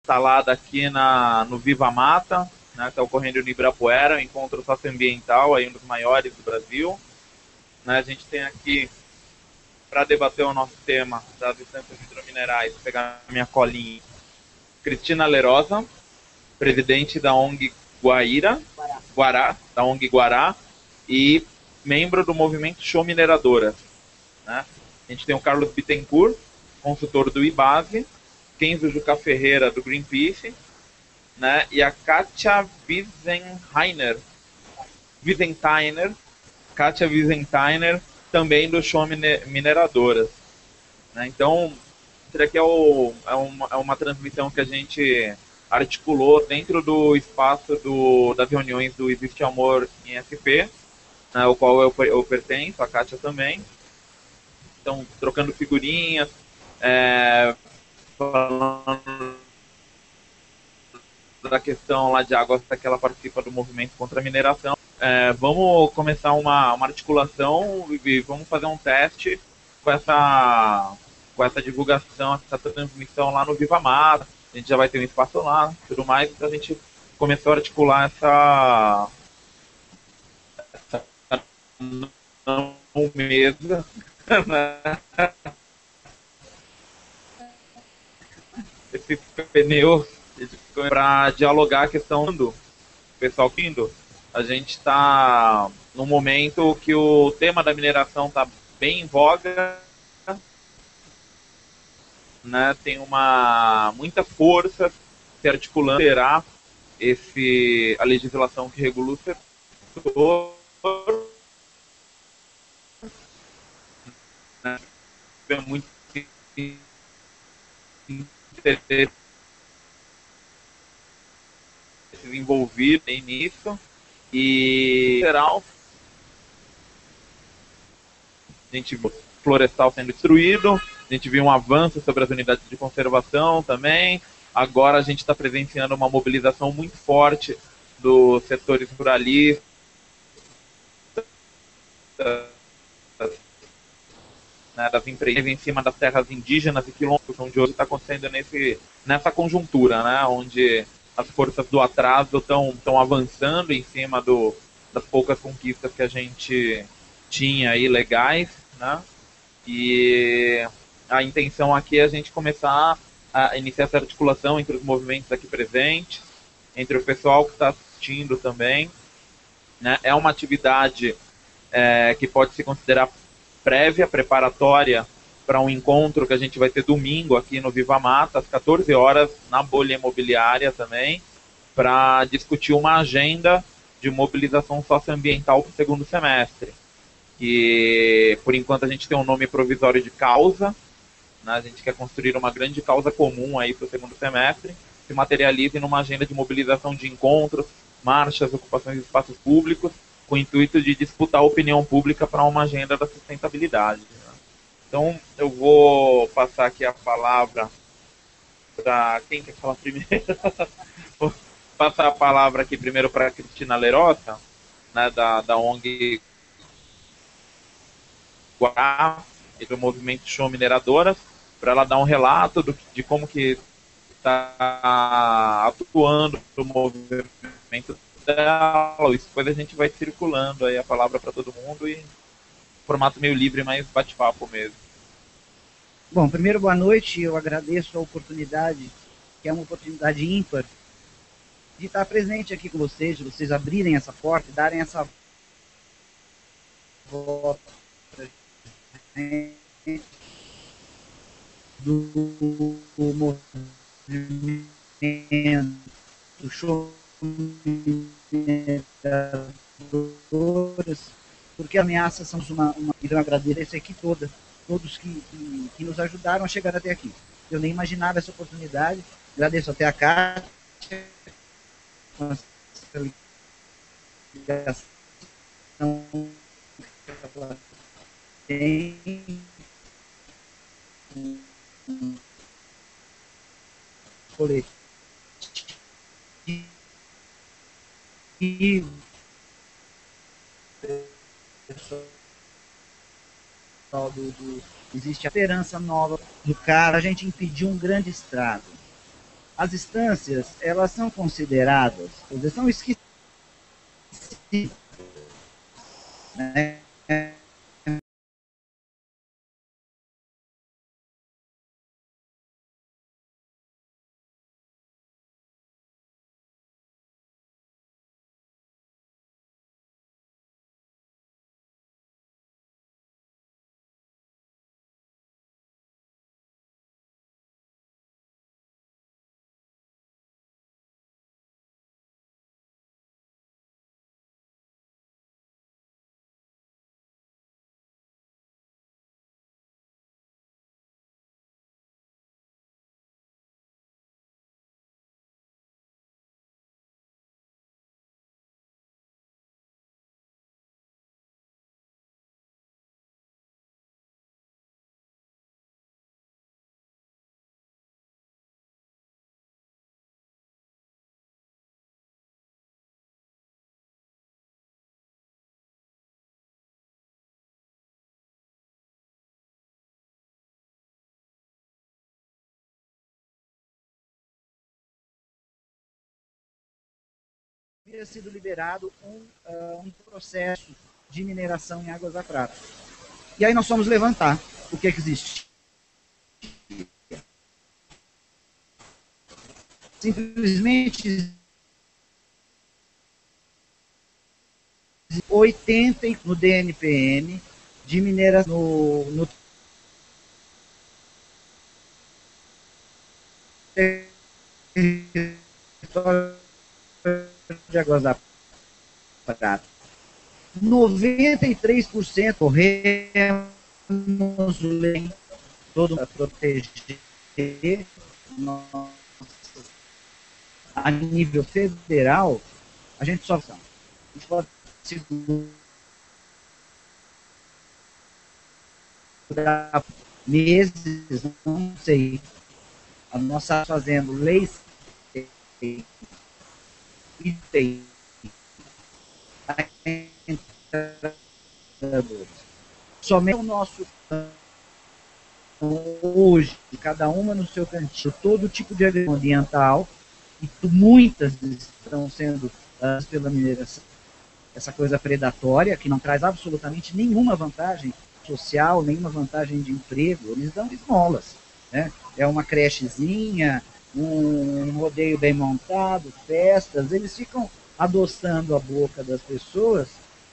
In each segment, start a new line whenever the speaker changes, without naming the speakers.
instalada aqui no Viva Mata, né, está ocorrendo no Ibirapuera, um encontro socioambiental, aí, um dos maiores do Brasil. Né, a gente tem aqui, para debater o nosso tema das instâncias hidrominerais, vou pegar minha colinha, Cristina Lerosa, presidente da ONG Guará, da ONG Guará, e membro do movimento Show Mineradoras. Né? A gente tem o Carlos Bittencourt, consultor do IBASE, Kenzo Juca Ferreira, do Greenpeace, né? E a Kátia Wiesenthiner, também do Show Mineradoras. Né? Então, isso aqui é uma transmissão que a gente articulou dentro do espaço das reuniões do Existe Amor em SP, né, o qual eu pertenço, a Kátia também. Então, trocando figurinhas, falando da questão lá de água, que ela participa do movimento contra a mineração. Vamos começar uma articulação e vamos fazer um teste com essa divulgação, essa transmissão lá no Viva Mata. A gente já vai ter um espaço lá, tudo mais, então a gente começou a articular essa não mesa, né? Esse pneu para dialogar a questão do pessoal indo. A gente está num momento que o tema da mineração está bem em voga, né? Tem muita força se articulando a a legislação que regula o setor, né? Tem muito interesse envolvido nisso e, em geral, a gente viu florestal sendo destruído, a gente viu um avanço sobre as unidades de conservação também. Agora a gente está presenciando uma mobilização muito forte dos setores ruralistas, né, das empresas em cima das terras indígenas e quilômetros, onde hoje está acontecendo nessa conjuntura, né, onde as forças do atraso estão avançando em cima das poucas conquistas que a gente tinha aí legais, né? E a intenção aqui é a gente começar a iniciar essa articulação entre os movimentos aqui presentes, entre o pessoal que está assistindo também, né? É uma atividade que pode se considerar prévia, preparatória para um encontro que a gente vai ter domingo aqui no Viva Mata, às 14 horas, na bolha imobiliária também, para discutir uma agenda de mobilização socioambiental para o segundo semestre. Que, por enquanto, a gente tem um nome provisório de causa, né? A gente quer construir uma grande causa comum aí para o segundo semestre, se materialize numa agenda de mobilização de encontros, marchas, ocupações de espaços públicos, com o intuito de disputar a opinião pública para uma agenda da sustentabilidade. Né? Então, eu vou passar aqui a palavra para quem quer falar primeiro. Vou passar a palavra aqui primeiro para a Cristina Lerosa, né, da ONG Guará e do movimento Show Mineradoras, para ela dar um relato de como que está atuando o movimento dela. Isso depois a gente vai circulando aí a palavra para todo mundo e formato meio livre, mas bate-papo mesmo.
Bom, primeiro, boa noite. Eu agradeço a oportunidade, que é uma oportunidade ímpar, de estar presente aqui com vocês, de vocês abrirem essa porta e darem essa voz do movimento do show, porque ameaças são então eu agradeço aqui todos que nos ajudaram a chegar até aqui. Eu nem imaginava essa oportunidade. Agradeço até a Kátia ligação que ela tem coletivo existe a esperança nova do cara, a gente impediu um grande estrago. as instâncias, elas são consideradas, quer dizer, são esquecidas, né? Havia sido liberado um processo de mineração em Águas da Prata. E aí nós fomos levantar o que existe. Simplesmente 80 no DNPM de mineração no território de Águas da Prata. 93% corremos bem, todo para proteger a nível federal, a gente só pode segurar meses, não sei. A nossa fazendo leis e tem somente o nosso hoje, cada uma no seu cantinho, todo tipo de agressão ambiental, e muitas estão sendo pela mineração, essa coisa predatória, que não traz absolutamente nenhuma vantagem social, nenhuma vantagem de emprego, eles dão esmolas, né? É uma crechezinha, um rodeio bem montado, festas, eles ficam adoçando a boca das pessoas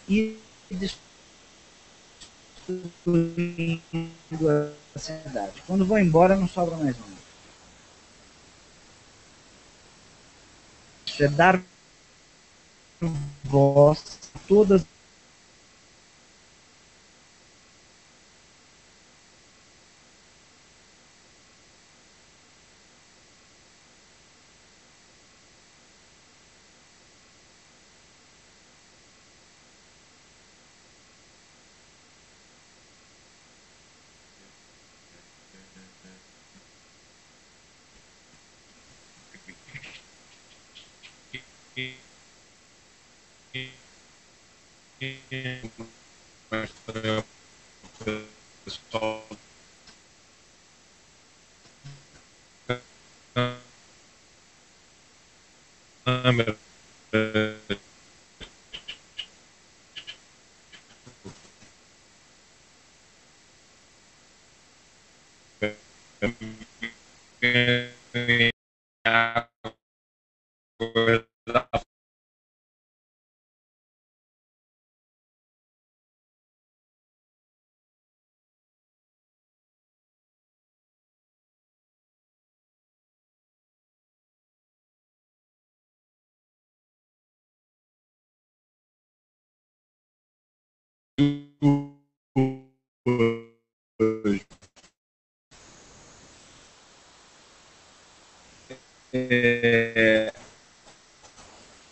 e destruindo a cidade. Quando vão embora, não sobra mais nada. Isso é dar voz a todas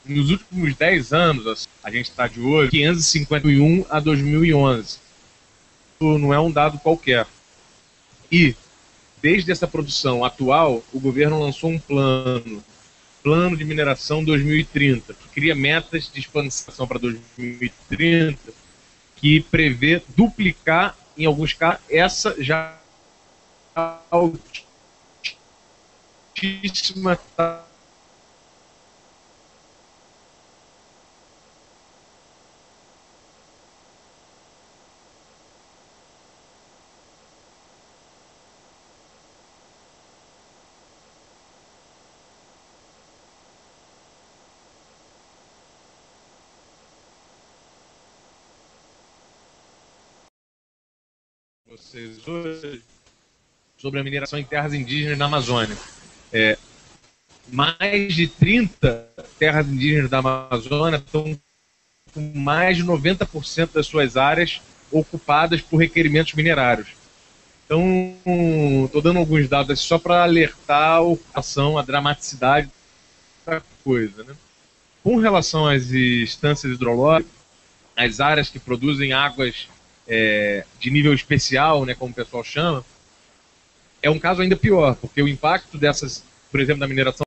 nos últimos 10 anos, a gente está de olho, 551 a 2011. Isso não é um dado qualquer. E, desde essa produção atual, o governo lançou um plano de mineração 2030, que cria metas de expansão para 2030, que prevê duplicar, em alguns casos, essa já altíssima vocês hoje sobre a mineração em terras indígenas na Amazônia. Mais de 30 terras indígenas da Amazônia estão com mais de 90% das suas áreas ocupadas por requerimentos minerários. Então, estou dando alguns dados só para alertar a dramaticidade da coisa. Né? Com relação às instâncias hidrológicas, as áreas que produzem águas de nível especial, né, como o pessoal chama, é um caso ainda pior, porque o impacto dessas, por exemplo, da mineração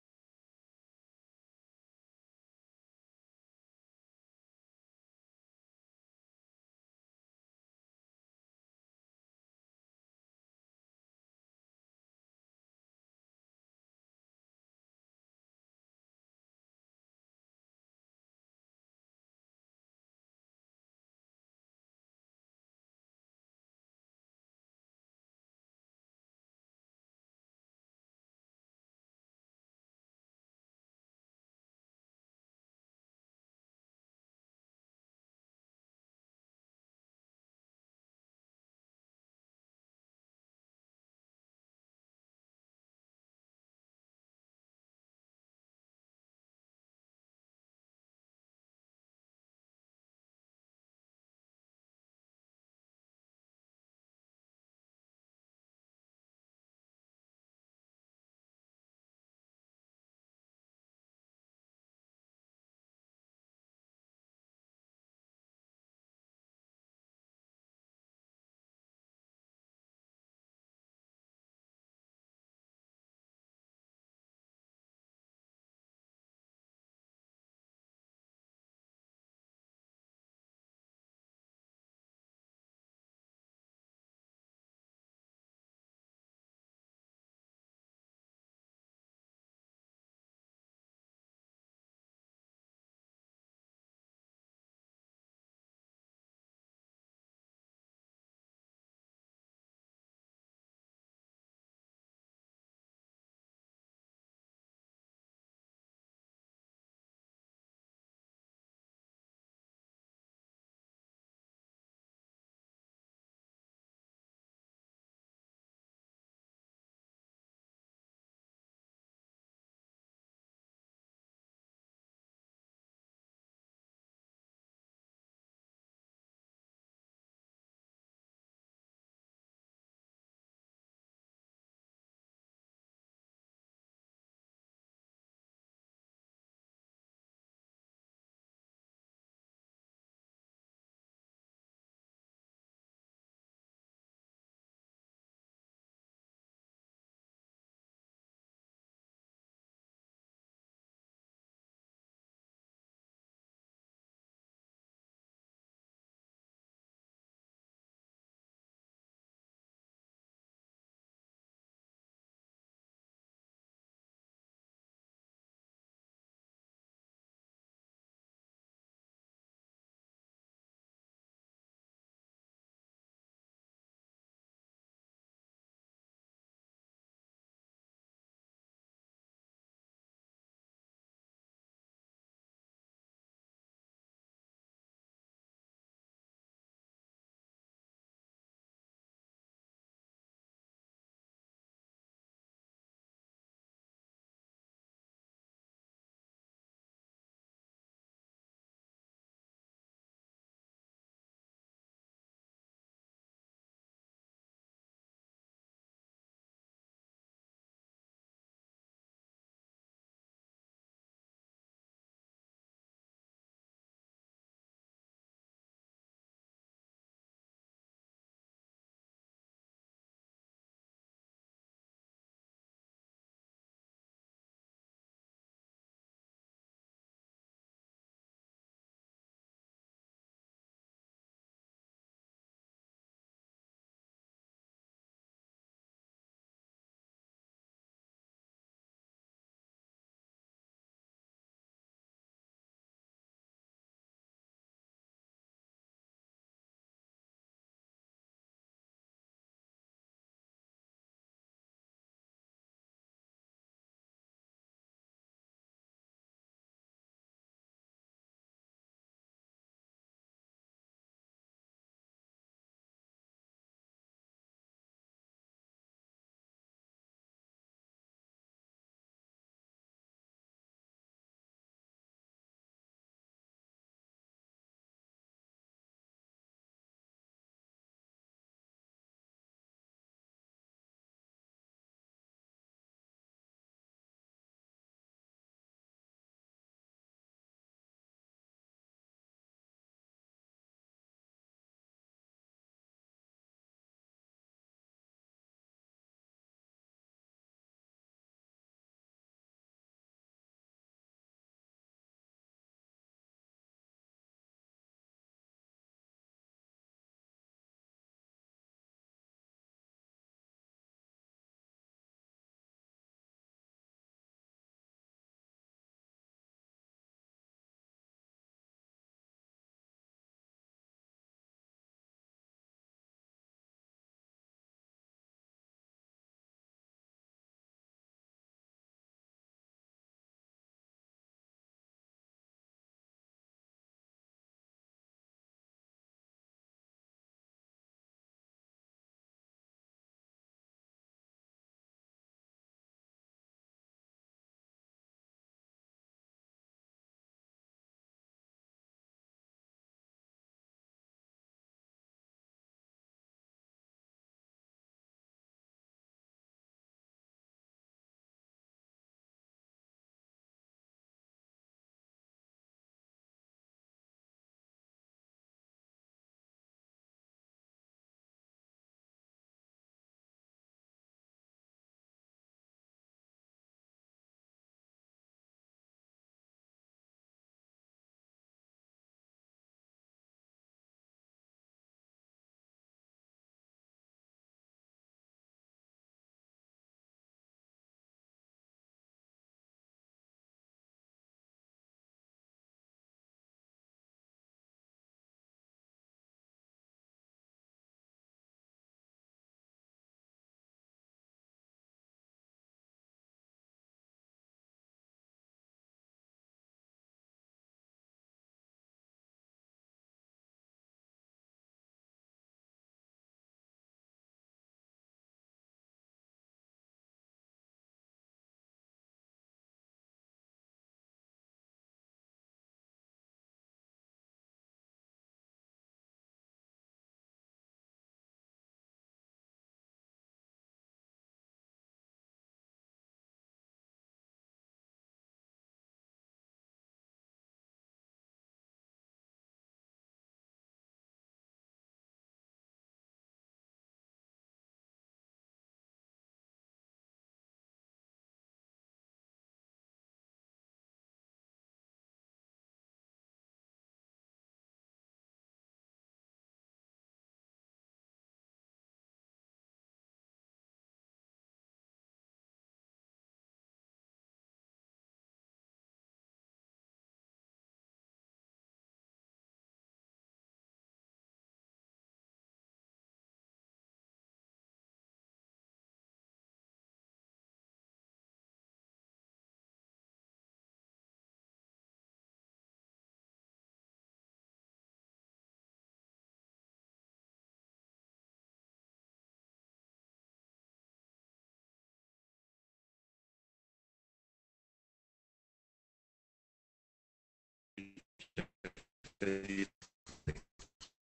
acredito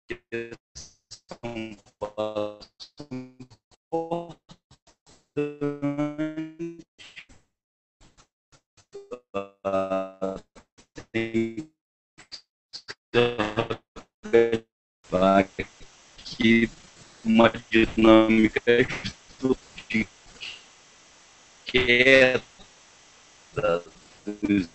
que são um passo importante para que uma dinâmica de queda dos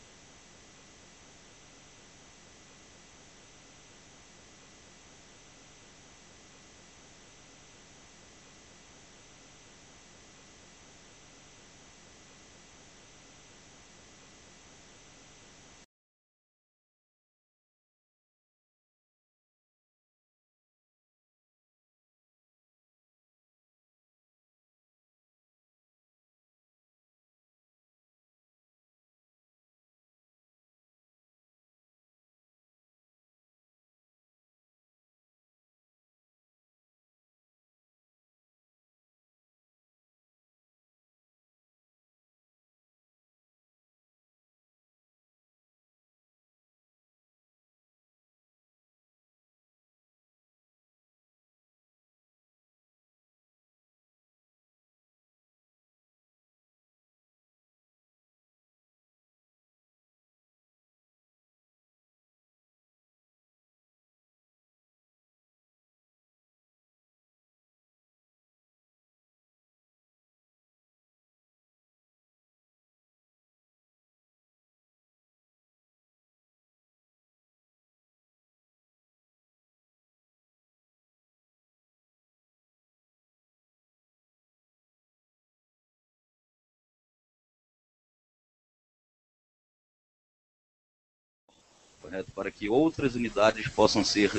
correto, para que outras unidades possam ser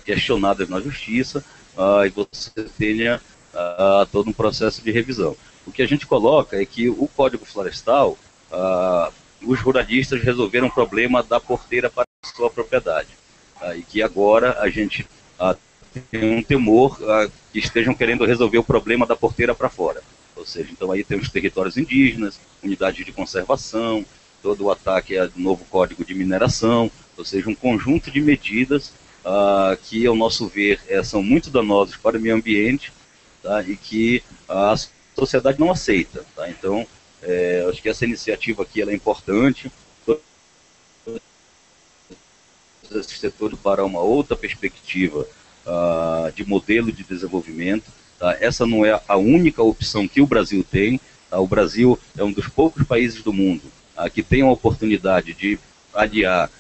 questionadas na justiça e você tenha todo um processo de revisão. O que a gente coloca é que o Código Florestal, os ruralistas resolveram o problema da porteira para a sua propriedade, e que agora a gente tem um temor que estejam querendo resolver o problema da porteira para fora. Ou seja, então aí tem os territórios indígenas, unidades de conservação, todo o ataque ao novo Código de Mineração, ou seja, um conjunto de medidas que, ao nosso ver, são muito danosas para o meio ambiente, tá, e que a sociedade não aceita. Tá? Então, acho que essa iniciativa aqui ela é importante, esse setor para uma outra perspectiva de modelo de desenvolvimento. Tá? Essa não é a única opção que o Brasil tem. Tá? O Brasil é um dos poucos países do mundo que tem a oportunidade de aliar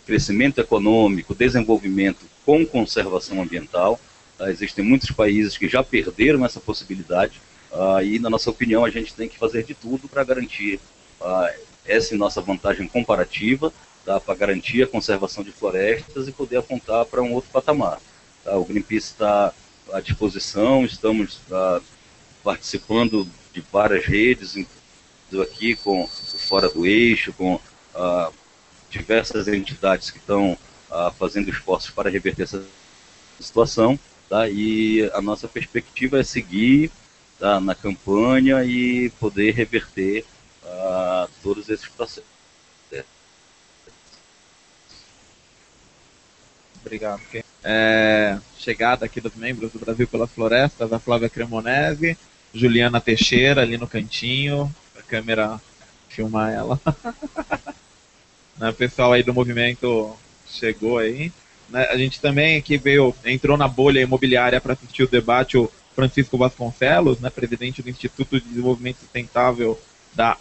crescimento econômico, desenvolvimento com conservação ambiental. Tá? Existem muitos países que já perderam essa possibilidade e, na nossa opinião, a gente tem que fazer de tudo para garantir essa nossa vantagem comparativa, tá? Para garantir a conservação de florestas e poder apontar para um outro patamar. Tá? O Greenpeace está à disposição, estamos participando de várias redes, aqui com Fora do Eixo, com diversas entidades que estão fazendo esforços para reverter essa situação, tá? E a nossa perspectiva é seguir na campanha e poder reverter todos esses processos.
Obrigado. Chegada aqui dos membros do Brasil pelas Florestas, a Flávia Cremonese, Juliana Teixeira ali no cantinho, a câmera filmar ela. O pessoal aí do movimento chegou aí. A gente também aqui entrou na bolha imobiliária para assistir o debate, o Francisco Vasconcelos, presidente do Instituto de Desenvolvimento Sustentável da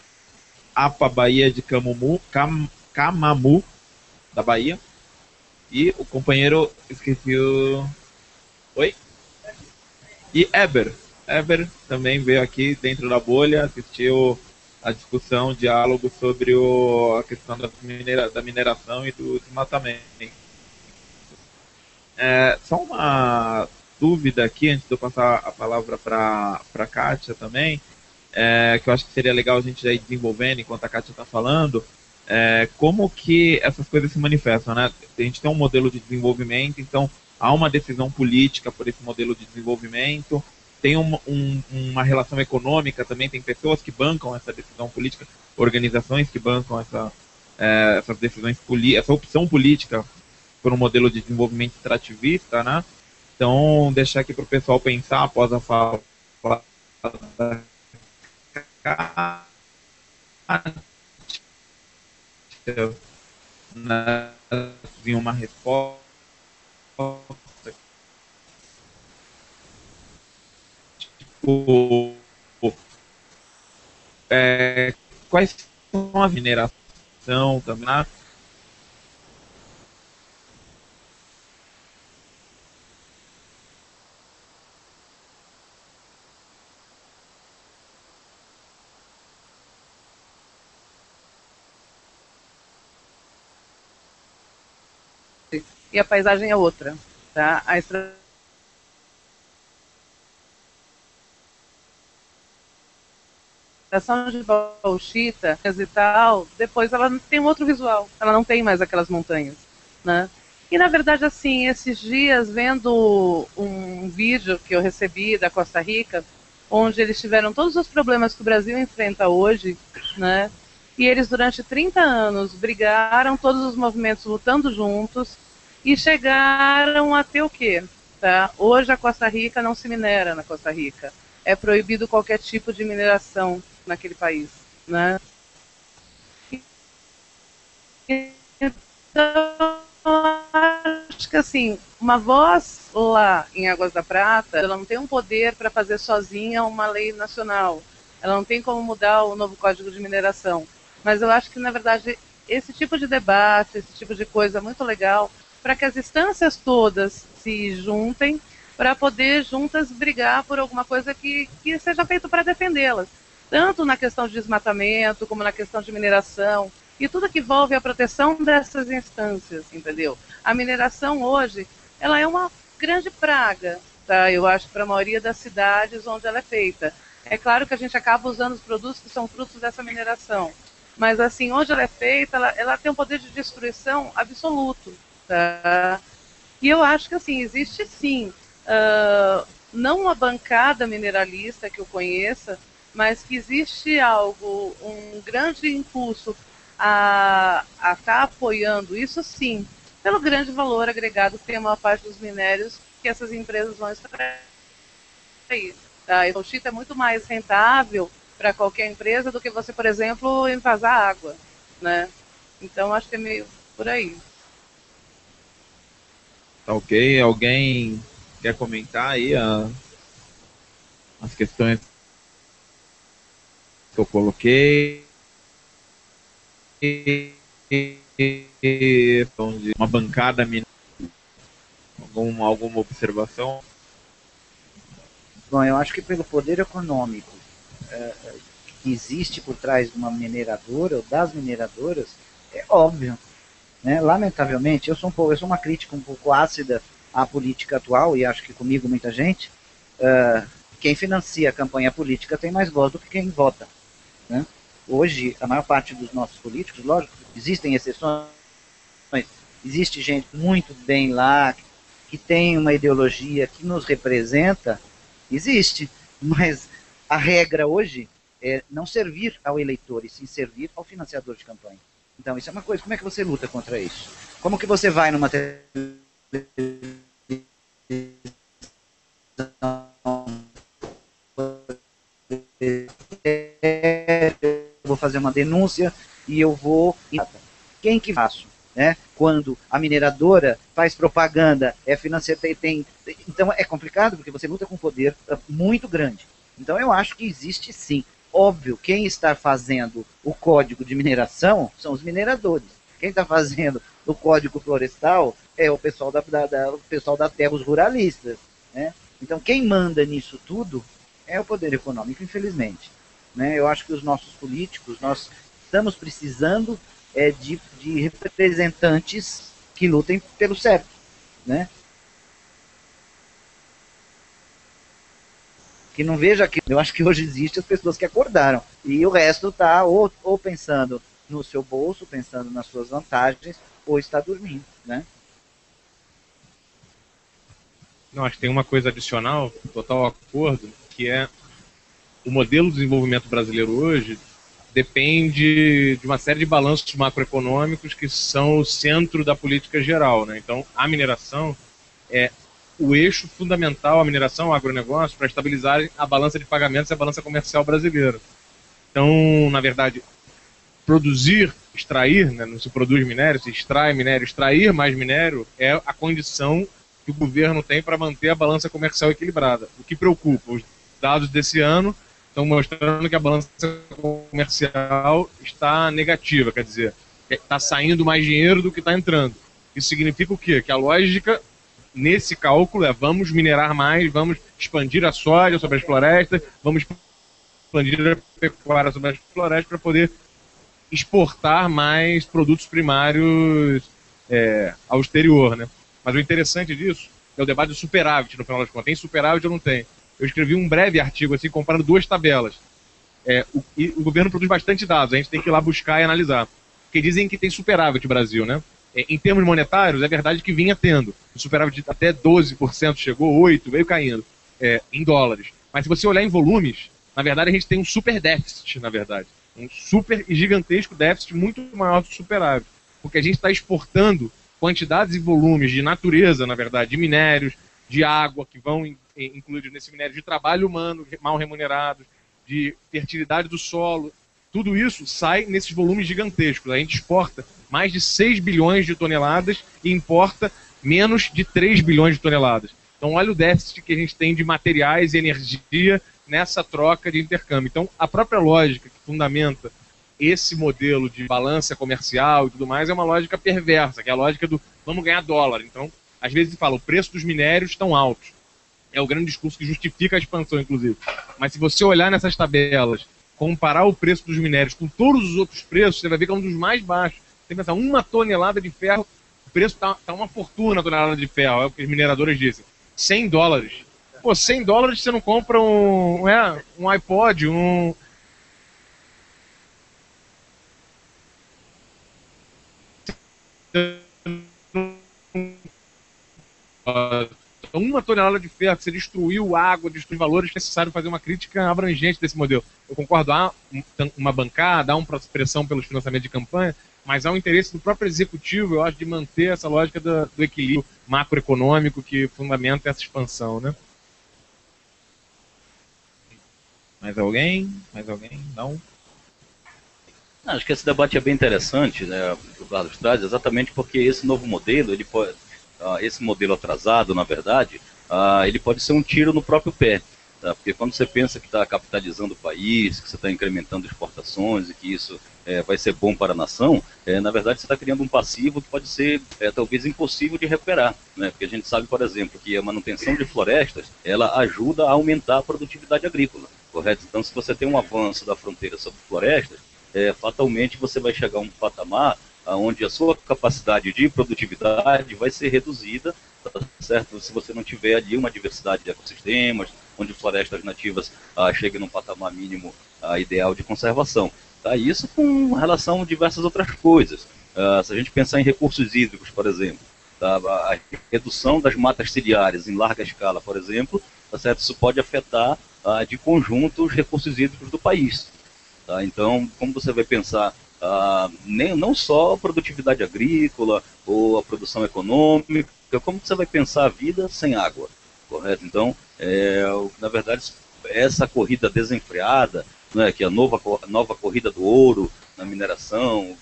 APA Bahia de Camamu, da Bahia. E o companheiro, esqueci o... Oi? E Eber também veio aqui dentro da bolha, assistiu a discussão, o diálogo sobre a questão da mineração e do desmatamento. Só uma dúvida aqui, antes de eu passar a palavra para a Kátia também, que eu acho que seria legal a gente já ir desenvolvendo enquanto a Kátia está falando, como que essas coisas se manifestam, né? A gente tem um modelo de desenvolvimento, então há uma decisão política por esse modelo de desenvolvimento, tem uma relação econômica também, tem pessoas que bancam essa decisão política, organizações que bancam essas decisões políticas, essa opção política por um modelo de desenvolvimento extrativista, né? Então, deixar aqui para o pessoal pensar após a fala da Kátia, né, em uma resposta. Tipo, quais são a mineração também, né?
E a paisagem é outra, tá? A extração de bauxita e tal, depois ela tem um outro visual, ela não tem mais aquelas montanhas, né? E na verdade, assim, esses dias vendo um vídeo que eu recebi da Costa Rica, onde eles tiveram todos os problemas que o Brasil enfrenta hoje, né? E eles durante 30 anos brigaram, todos os movimentos lutando juntos, e chegaram a ter o quê? Tá? Hoje a Costa Rica não se minera na Costa Rica. É proibido qualquer tipo de mineração naquele país, né? Então, acho que assim, uma voz lá em Águas da Prata, ela não tem um poder para fazer sozinha uma lei nacional. Ela não tem como mudar o novo Código de Mineração. Mas eu acho que, na verdade, esse tipo de debate, esse tipo de coisa é muito legal para que as instâncias todas se juntem para poder juntas brigar por alguma coisa que seja feito para defendê-las. Tanto na questão de desmatamento, como na questão de mineração, e tudo que envolve a proteção dessas instâncias, entendeu? A mineração hoje, ela é uma grande praga, tá? Eu acho, para a maioria das cidades onde ela é feita. É claro que a gente acaba usando os produtos que são frutos dessa mineração, mas assim, onde ela é feita, ela tem um poder de destruição absoluto, tá? E eu acho que assim, existe sim, não uma bancada mineralista que eu conheça, mas que existe algo, um grande impulso a estar apoiando isso sim, pelo grande valor agregado que tem a maior parte dos minérios que essas empresas vão extrair. Tá? A bauxita é muito mais rentável para qualquer empresa do que você, por exemplo, envasar água, né? Então acho que é meio por aí.
Tá ok? Alguém quer comentar aí as questões que eu coloquei? Então, de uma bancada, alguma observação?
Bom, eu acho que pelo poder econômico que existe por trás de uma mineradora ou das mineradoras, é óbvio. Né? Lamentavelmente, eu sou uma crítica um pouco ácida à política atual, e acho que comigo muita gente, quem financia a campanha política tem mais voz do que quem vota. Né? Hoje, a maior parte dos nossos políticos, lógico, existem exceções, existe gente muito bem lá, que tem uma ideologia que nos representa, existe, mas a regra hoje é não servir ao eleitor, e sim servir ao financiador de campanha. Então, isso é uma coisa. Como é que você luta contra isso? Como que você vai numa vou fazer uma denúncia e eu vou... Quem que faço? Né? Quando a mineradora faz propaganda, é financiada, então é complicado, porque você luta com um poder muito grande. Então eu acho que existe sim. Óbvio, quem está fazendo o código de mineração são os mineradores. Quem está fazendo o código florestal é o pessoal o pessoal da terra, os ruralistas. Né? Então quem manda nisso tudo é o poder econômico, infelizmente. Né? Eu acho que os nossos políticos, nós estamos precisando de representantes que lutem pelo certo. Né? Que não veja que eu acho que hoje existe as pessoas que acordaram e o resto está ou pensando no seu bolso, pensando nas suas vantagens, ou está dormindo, né?
Não, acho que tem uma coisa adicional, total acordo, que é o modelo de desenvolvimento brasileiro hoje, depende de uma série de balanços macroeconômicos que são o centro da política geral, né? Então, a mineração é o eixo fundamental, a mineração, o agronegócio, para estabilizar a balança de pagamentos e a balança comercial brasileira. Então, na verdade, produzir, extrair, né, não se produz minério, se extrai minério, extrair mais minério é a condição que o governo tem para manter a balança comercial equilibrada. O que preocupa, os dados desse ano estão mostrando que a balança comercial está negativa, quer dizer, está saindo mais dinheiro do que está entrando. Isso significa o quê? Que a lógica nesse cálculo é: vamos minerar mais, vamos expandir a soja sobre as florestas, vamos expandir a pecuária sobre as florestas para poder exportar mais produtos primários ao exterior, né? Mas o interessante disso é o debate do superávit, no final das contas. Tem superávit ou não tem? Eu escrevi um breve artigo assim, comparando duas tabelas. O governo produz bastante dados, a gente tem que ir lá buscar e analisar. Porque dizem que tem superávit no Brasil, né? Em termos monetários, é verdade que vinha tendo. O superávit até 12% chegou, 8%, veio caindo em dólares. Mas se você olhar em volumes, na verdade a gente tem um super déficit, na verdade. Um super e gigantesco déficit, muito maior do que o superávit. Porque a gente está exportando quantidades e volumes de natureza, na verdade, de minérios, de água, que vão incluídos nesse minério, de trabalho humano mal remunerado, de fertilidade do solo. Tudo isso sai nesses volumes gigantescos. A gente exporta mais de 6 bilhões de toneladas e importa menos de 3 bilhões de toneladas. Então, olha o déficit que a gente tem de materiais e energia nessa troca de intercâmbio. Então, a própria lógica que fundamenta esse modelo de balança comercial e tudo mais é uma lógica perversa, que é a lógica do vamos ganhar dólar. Então, às vezes se fala, o preço dos minérios estão altos. É o grande discurso que justifica a expansão, inclusive. Mas se você olhar nessas tabelas, comparar o preço dos minérios com todos os outros preços, você vai ver que é um dos mais baixos. Você tem que pensar, uma tonelada de ferro, o preço está uma fortuna a tonelada de ferro, é o que os mineradores dizem. $100. Pô, $100 você não compra um iPod, uma tonelada de ferro, que você destruiu água, destruiu valores, é necessário fazer uma crítica abrangente desse modelo. Eu concordo, há uma bancada, há uma pressão pelos financiamentos de campanha, mas há um interesse do próprio executivo, eu acho, de manter essa lógica do equilíbrio macroeconômico que fundamenta essa expansão, né?
Mais alguém? Mais alguém? Não?
Acho que esse debate é bem interessante, né, que o Carlos traz, exatamente porque esse novo modelo, ele pode, esse modelo atrasado, na verdade, ele pode ser um tiro no próprio pé. Tá? Porque quando você pensa que está capitalizando o país, que você está incrementando exportações e que isso vai ser bom para a nação, na verdade você está criando um passivo que pode ser talvez impossível de recuperar. Né? Porque a gente sabe, por exemplo, que a manutenção de florestas, ela ajuda a aumentar a produtividade agrícola. Correto? Então, se você tem um avanço da fronteira sobre florestas, fatalmente você vai chegar a um patamar onde a sua capacidade de produtividade vai ser reduzida, tá certo? Se você não tiver ali uma diversidade de ecossistemas, onde florestas nativas cheguem num patamar mínimo ideal de conservação. Tá? Isso com relação a diversas outras coisas. Se a gente pensar em recursos hídricos, por exemplo, tá? A redução das matas ciliares em larga escala, por exemplo, tá certo? Isso pode afetar de conjunto os recursos hídricos do país. Tá? Então, como você vai pensar, não só a produtividade agrícola ou a produção econômica, como você vai pensar a vida sem água, correto? Então, na verdade, essa corrida desenfreada, né, que é a nova corrida do ouro na mineração,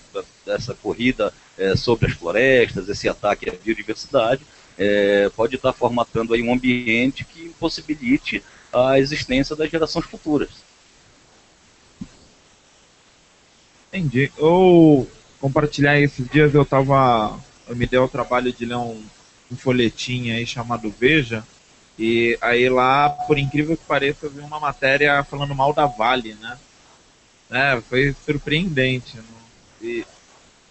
essa corrida sobre as florestas, esse ataque à biodiversidade, pode estar formatando aí um ambiente que possibilite a existência das gerações futuras.
Entendi. Eu compartilhar esses dias, eu me dei o trabalho de ler um folhetim aí chamado Veja, e aí lá, por incrível que pareça, eu vi uma matéria falando mal da Vale, né? Foi surpreendente. Né?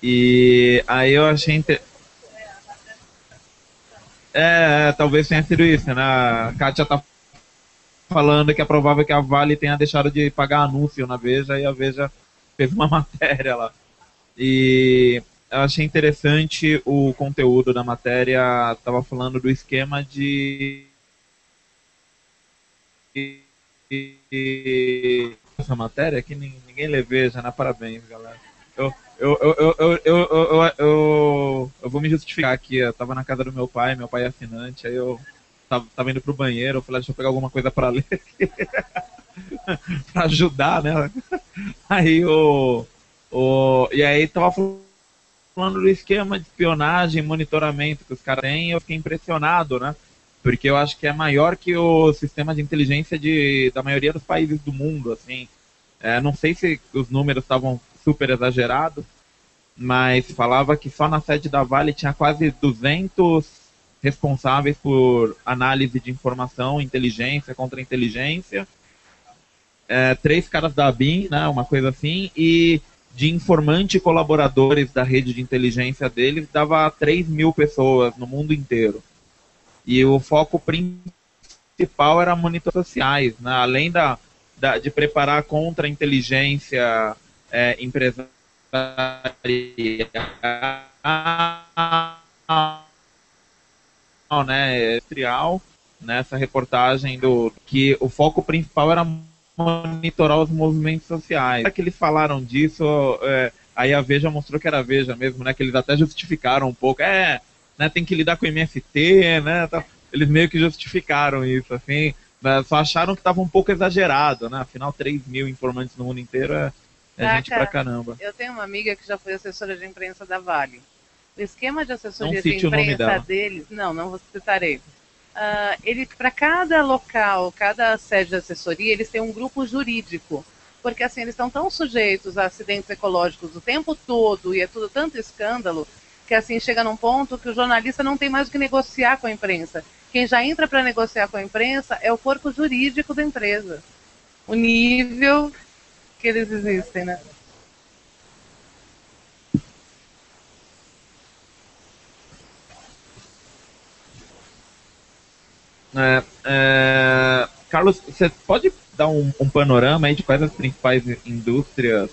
E aí eu achei talvez tenha sido isso, né? A Kátia tá falando que é provável que a Vale tenha deixado de pagar anúncio na Veja, e a Veja fez uma matéria lá. E eu achei interessante o conteúdo da matéria, estava falando do esquema de essa matéria que ninguém lê Veja, né? Parabéns, galera. Eu vou me justificar aqui. Eu tava na casa do meu pai é assinante, aí eu tava indo pro banheiro, eu falei, deixa eu pegar alguma coisa pra ler pra ajudar, né? Aí e aí tava falando do esquema de espionagem, monitoramento que os caras têm, e eu fiquei impressionado, né? Porque eu acho que é maior que o sistema de inteligência da maioria dos países do mundo, assim. Não sei se os números estavam super exagerados, mas falava que só na sede da Vale tinha quase 200 responsáveis por análise de informação, inteligência, contra-inteligência, 3 caras da ABIN, né, uma coisa assim, e de informante e colaboradores da rede de inteligência deles dava 3.000 pessoas no mundo inteiro. E o foco principal era monitorar sociais, né, além de preparar contra a inteligência empresarial, né, industrial, nessa reportagem que o foco principal era monitorar os movimentos sociais. Que eles falaram disso, aí a Veja mostrou que era a Veja mesmo, né, que eles até justificaram um pouco, né, tem que lidar com o MST, né, tá, eles meio que justificaram isso, assim, né, só acharam que estava um pouco exagerado, né, afinal 3.000 informantes no mundo inteiro é gente pra caramba.
Eu tenho uma amiga que já foi assessora de imprensa da Vale. O esquema de assessoria de imprensa deles, não citarei. Para cada local, cada sede de assessoria, eles têm um grupo jurídico, porque assim, eles estão tão sujeitos a acidentes ecológicos o tempo todo, e é tudo tanto escândalo, que assim, chega num ponto que o jornalista não tem mais o que negociar com a imprensa. Quem já entra para negociar com a imprensa é o corpo jurídico da empresa. O nível que eles existem, né?
Carlos, você pode dar um panorama aí de quais as principais indústrias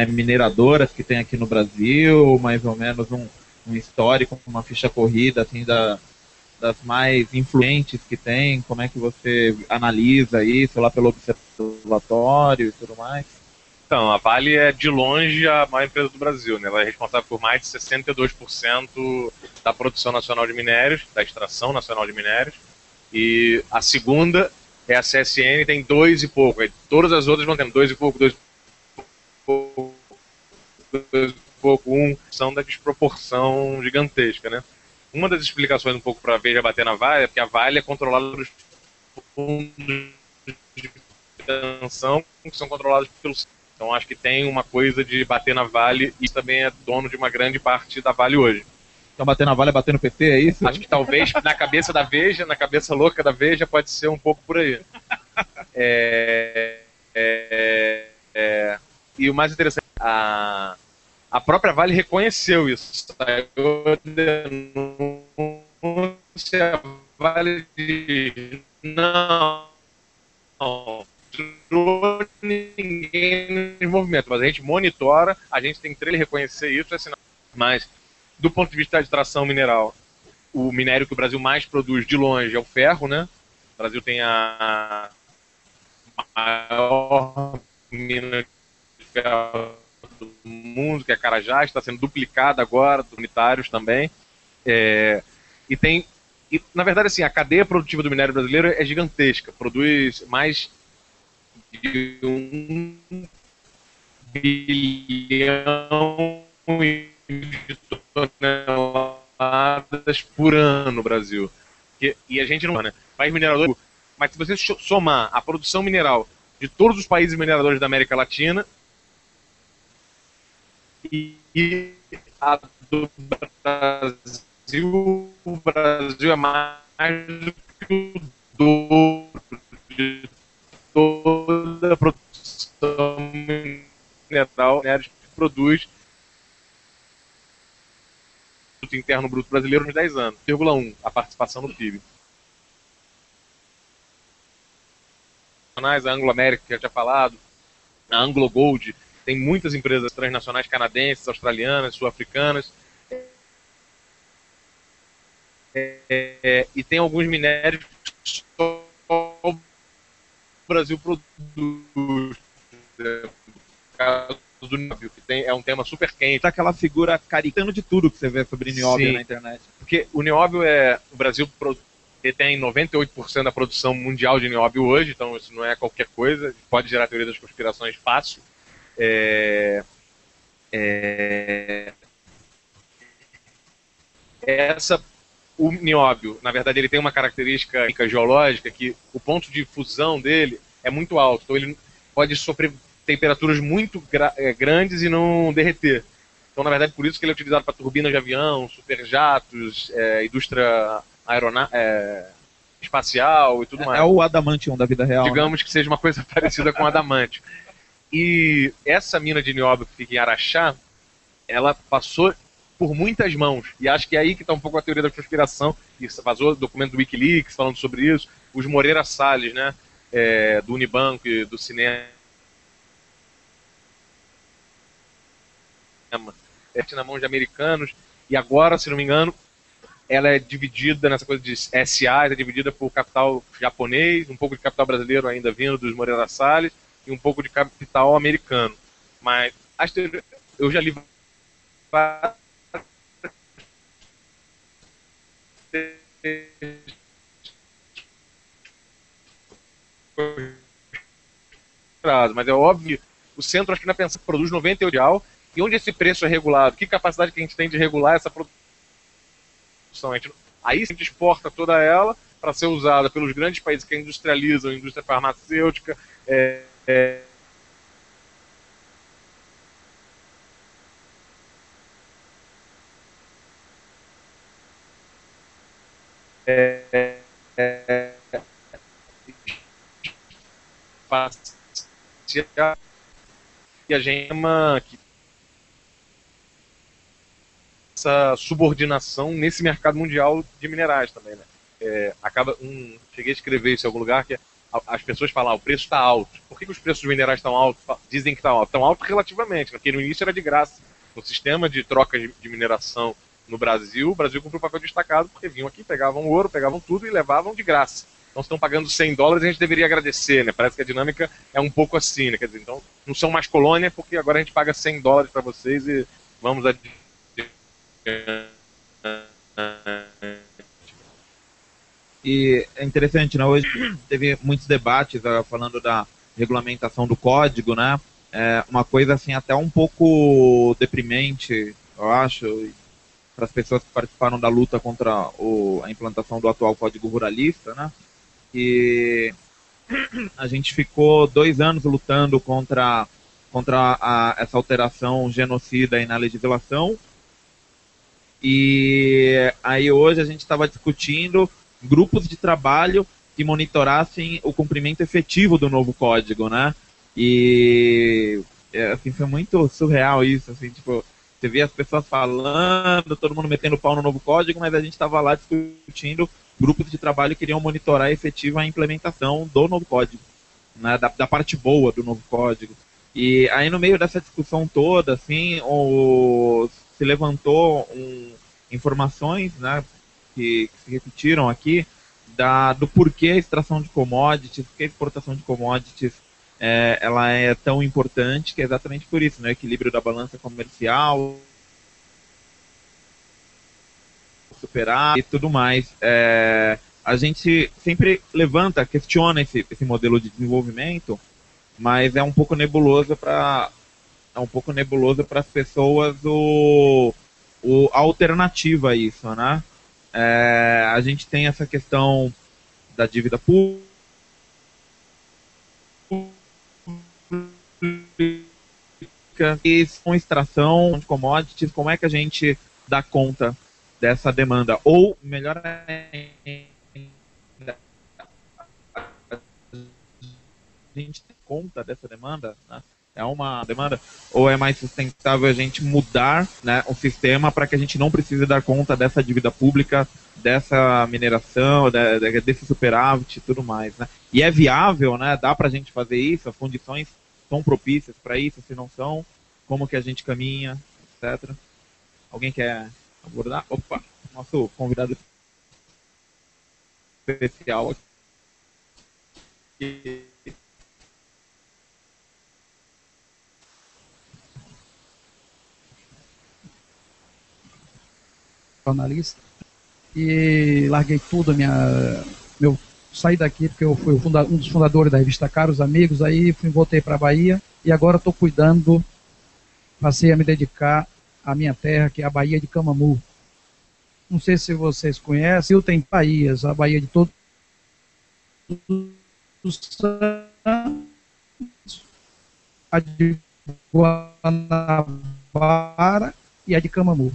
mineradoras que tem aqui no Brasil, mais ou menos um histórico, uma ficha corrida assim, das mais influentes que tem, como é que você analisa isso lá pelo observatório e tudo mais?
Então, a Vale é de longe a maior empresa do Brasil, né? Ela é responsável por mais de 62% da produção nacional de minérios, da extração nacional de minérios. E a segunda é a CSN, tem 2 e pouco. Aí todas as outras vão tendo 2 e pouco, 2 e pouco, 2 e pouco, 1. São da desproporção gigantesca, né? Uma das explicações um pouco para a Veja bater na Vale é porque a Vale é controlada pelos fundos de pensão que são controlados pelo... Então acho que tem uma coisa de bater na Vale e também é dono de uma grande parte da Vale hoje.
Então bater na Vale é bater no PT, é isso?
Acho que talvez na cabeça da Veja, na cabeça louca da Veja, pode ser um pouco por aí. E o mais interessante, a própria Vale reconheceu isso. Saiu denúncia, a Vale diz, não entrou ninguém no movimento, mas a gente monitora, a gente tem que reconhecer isso, mas do ponto de vista de extração mineral, o minério que o Brasil mais produz de longe é o ferro, né? O Brasil tem a maior mina de ferro do mundo, que é a Carajás, está sendo duplicada agora, dos unitários também. E na verdade, assim, a cadeia produtiva do minério brasileiro é gigantesca, produz mais de 1 bilhão de toneladas por ano no Brasil. E a gente não, né? País minerador, mas se você somar a produção mineral de todos os países mineradores da América Latina e a do Brasil, o Brasil é mais do que o dobro de toda a produção mineral que produz o interno bruto brasileiro nos 10 anos, 0,1 a participação no PIB. A Anglo-América, que eu já tinha falado, a Anglo Gold, tem muitas empresas transnacionais canadenses, australianas, sul-africanas, e tem alguns minérios que só o Brasil produz, caso do nióbio, que é um tema super quente.
Aquela figura caritando de tudo que você vê sobre nióbio na internet.
Porque o nióbio o Brasil detém 98% da produção mundial de nióbio hoje, então isso não é qualquer coisa, pode gerar teoria das conspirações fácil. O nióbio, na verdade, ele tem uma característica geológica que o ponto de fusão dele é muito alto, então ele pode sofrer temperaturas muito grandes e não derreter. Então, na verdade, por isso que ele é utilizado para turbinas de avião, superjatos, indústria espacial e tudo mais.
É o adamantium da vida real.
Digamos, né? Que seja uma coisa parecida com o adamantio. E essa mina de nióbio que fica em Araxá, ela passou por muitas mãos. E acho que é aí que está um pouco a teoria da conspiração. Isso vazou documento do Wikileaks falando sobre isso. Os Moreira Salles, né, do Unibanco e do cinema, na mão de americanos. E agora, se não me engano, ela é dividida nessa coisa de SA, é dividida por capital japonês, um pouco de capital brasileiro ainda vindo dos Moreira Salles e um pouco de capital americano. Mas eu já li mas é óbvio, o centro acho que não pensa que produz 98 real, e onde esse preço é regulado, que capacidade que a gente tem de regular essa produção? Aí a gente exporta toda ela para ser usada pelos grandes países que industrializam, a indústria farmacêutica, e a gente chama essa subordinação nesse mercado mundial de minerais também, né? Cheguei a escrever isso em algum lugar, que as pessoas falam, o preço está alto. Por que os preços dos minerais estão altos? Dizem que estão altos. Estão altos relativamente, porque no início era de graça. No sistema de troca de mineração no Brasil, o Brasil cumpriu um papel destacado, porque vinham aqui, pegavam ouro, pegavam tudo e levavam de graça. Então, se estão pagando $100, a gente deveria agradecer, né? Parece que a dinâmica é um pouco assim, né? Quer dizer, então, não são mais colônia, porque agora a gente paga $100 para vocês e vamos adiante.
E é interessante, né? Hoje teve muitos debates falando da regulamentação do código, né? Uma coisa assim até um pouco deprimente, eu acho, para as pessoas que participaram da luta contra a implantação do atual Código Ruralista, né? E a gente ficou 2 anos lutando contra essa alteração genocida aí na legislação. E aí hoje a gente estava discutindo grupos de trabalho que monitorassem o cumprimento efetivo do novo código, né? E assim, foi muito surreal isso, assim, tipo, você via as pessoas falando, todo mundo metendo pau no novo código, mas a gente estava lá discutindo, grupos de trabalho queriam monitorar a efetiva implementação do novo código, né, da parte boa do novo código. E aí no meio dessa discussão toda, assim, se levantou informações, né, que se repetiram aqui, do porquê a extração de commodities, porquê a exportação de commodities ela é tão importante, que é exatamente por isso, né, o equilíbrio da balança comercial, superar e tudo mais. A gente sempre questiona esse modelo de desenvolvimento, mas é um pouco nebuloso para as pessoas a alternativa a isso, né? A gente tem essa questão da dívida pública, e com extração de commodities, como é que a gente dá conta dessa demanda? Ou, melhor ainda, a gente dá conta dessa demanda, né? É uma demanda, ou é mais sustentável a gente mudar, né, o sistema para que a gente não precise dar conta dessa dívida pública, dessa mineração, desse superávit e tudo mais, né? E é viável, né? Dá para a gente fazer isso? As condições são propícias para isso? Se não são, como que a gente caminha, etc. Alguém quer abordar? Opa, nosso convidado especial aqui.
jornalista, e larguei tudo, saí daqui porque eu fui um dos fundadores da revista Caros Amigos, aí voltei para a Bahia, e agora estou passei a me dedicar à minha terra, que é a Baía de Camamu. Não sei se vocês conhecem, eu tenho Bahias, a Baía de Todos os Santos, a de Guanabara e a de Camamu.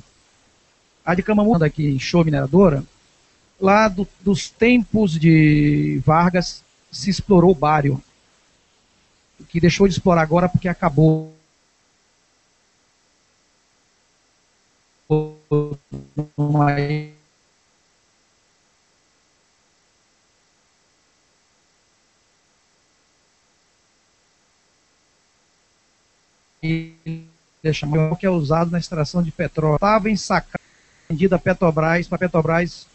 A de Camamu, aqui em Show Mineradora, lá dos tempos de Vargas, se explorou o bário, que deixou de explorar agora porque acabou. Que é usado na extração de petróleo. Estava ensacado, vendido a Petrobras, para a Petrobras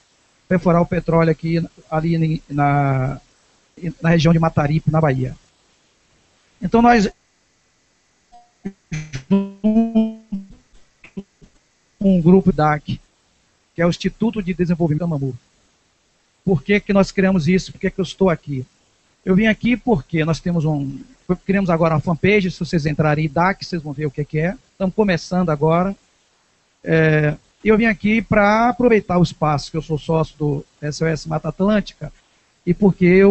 perfurar o petróleo aqui, ali na região de Mataripe, na Bahia. Então nós, um grupo DAC, que é o Instituto de Desenvolvimento Camamu. Por que nós criamos isso? Por que eu estou aqui? Eu vim aqui porque nós criamos agora uma fanpage, se vocês entrarem em DAC, vocês vão ver o que é. Estamos começando agora. Eu vim aqui para aproveitar o espaço, que eu sou sócio do SOS Mata Atlântica, e porque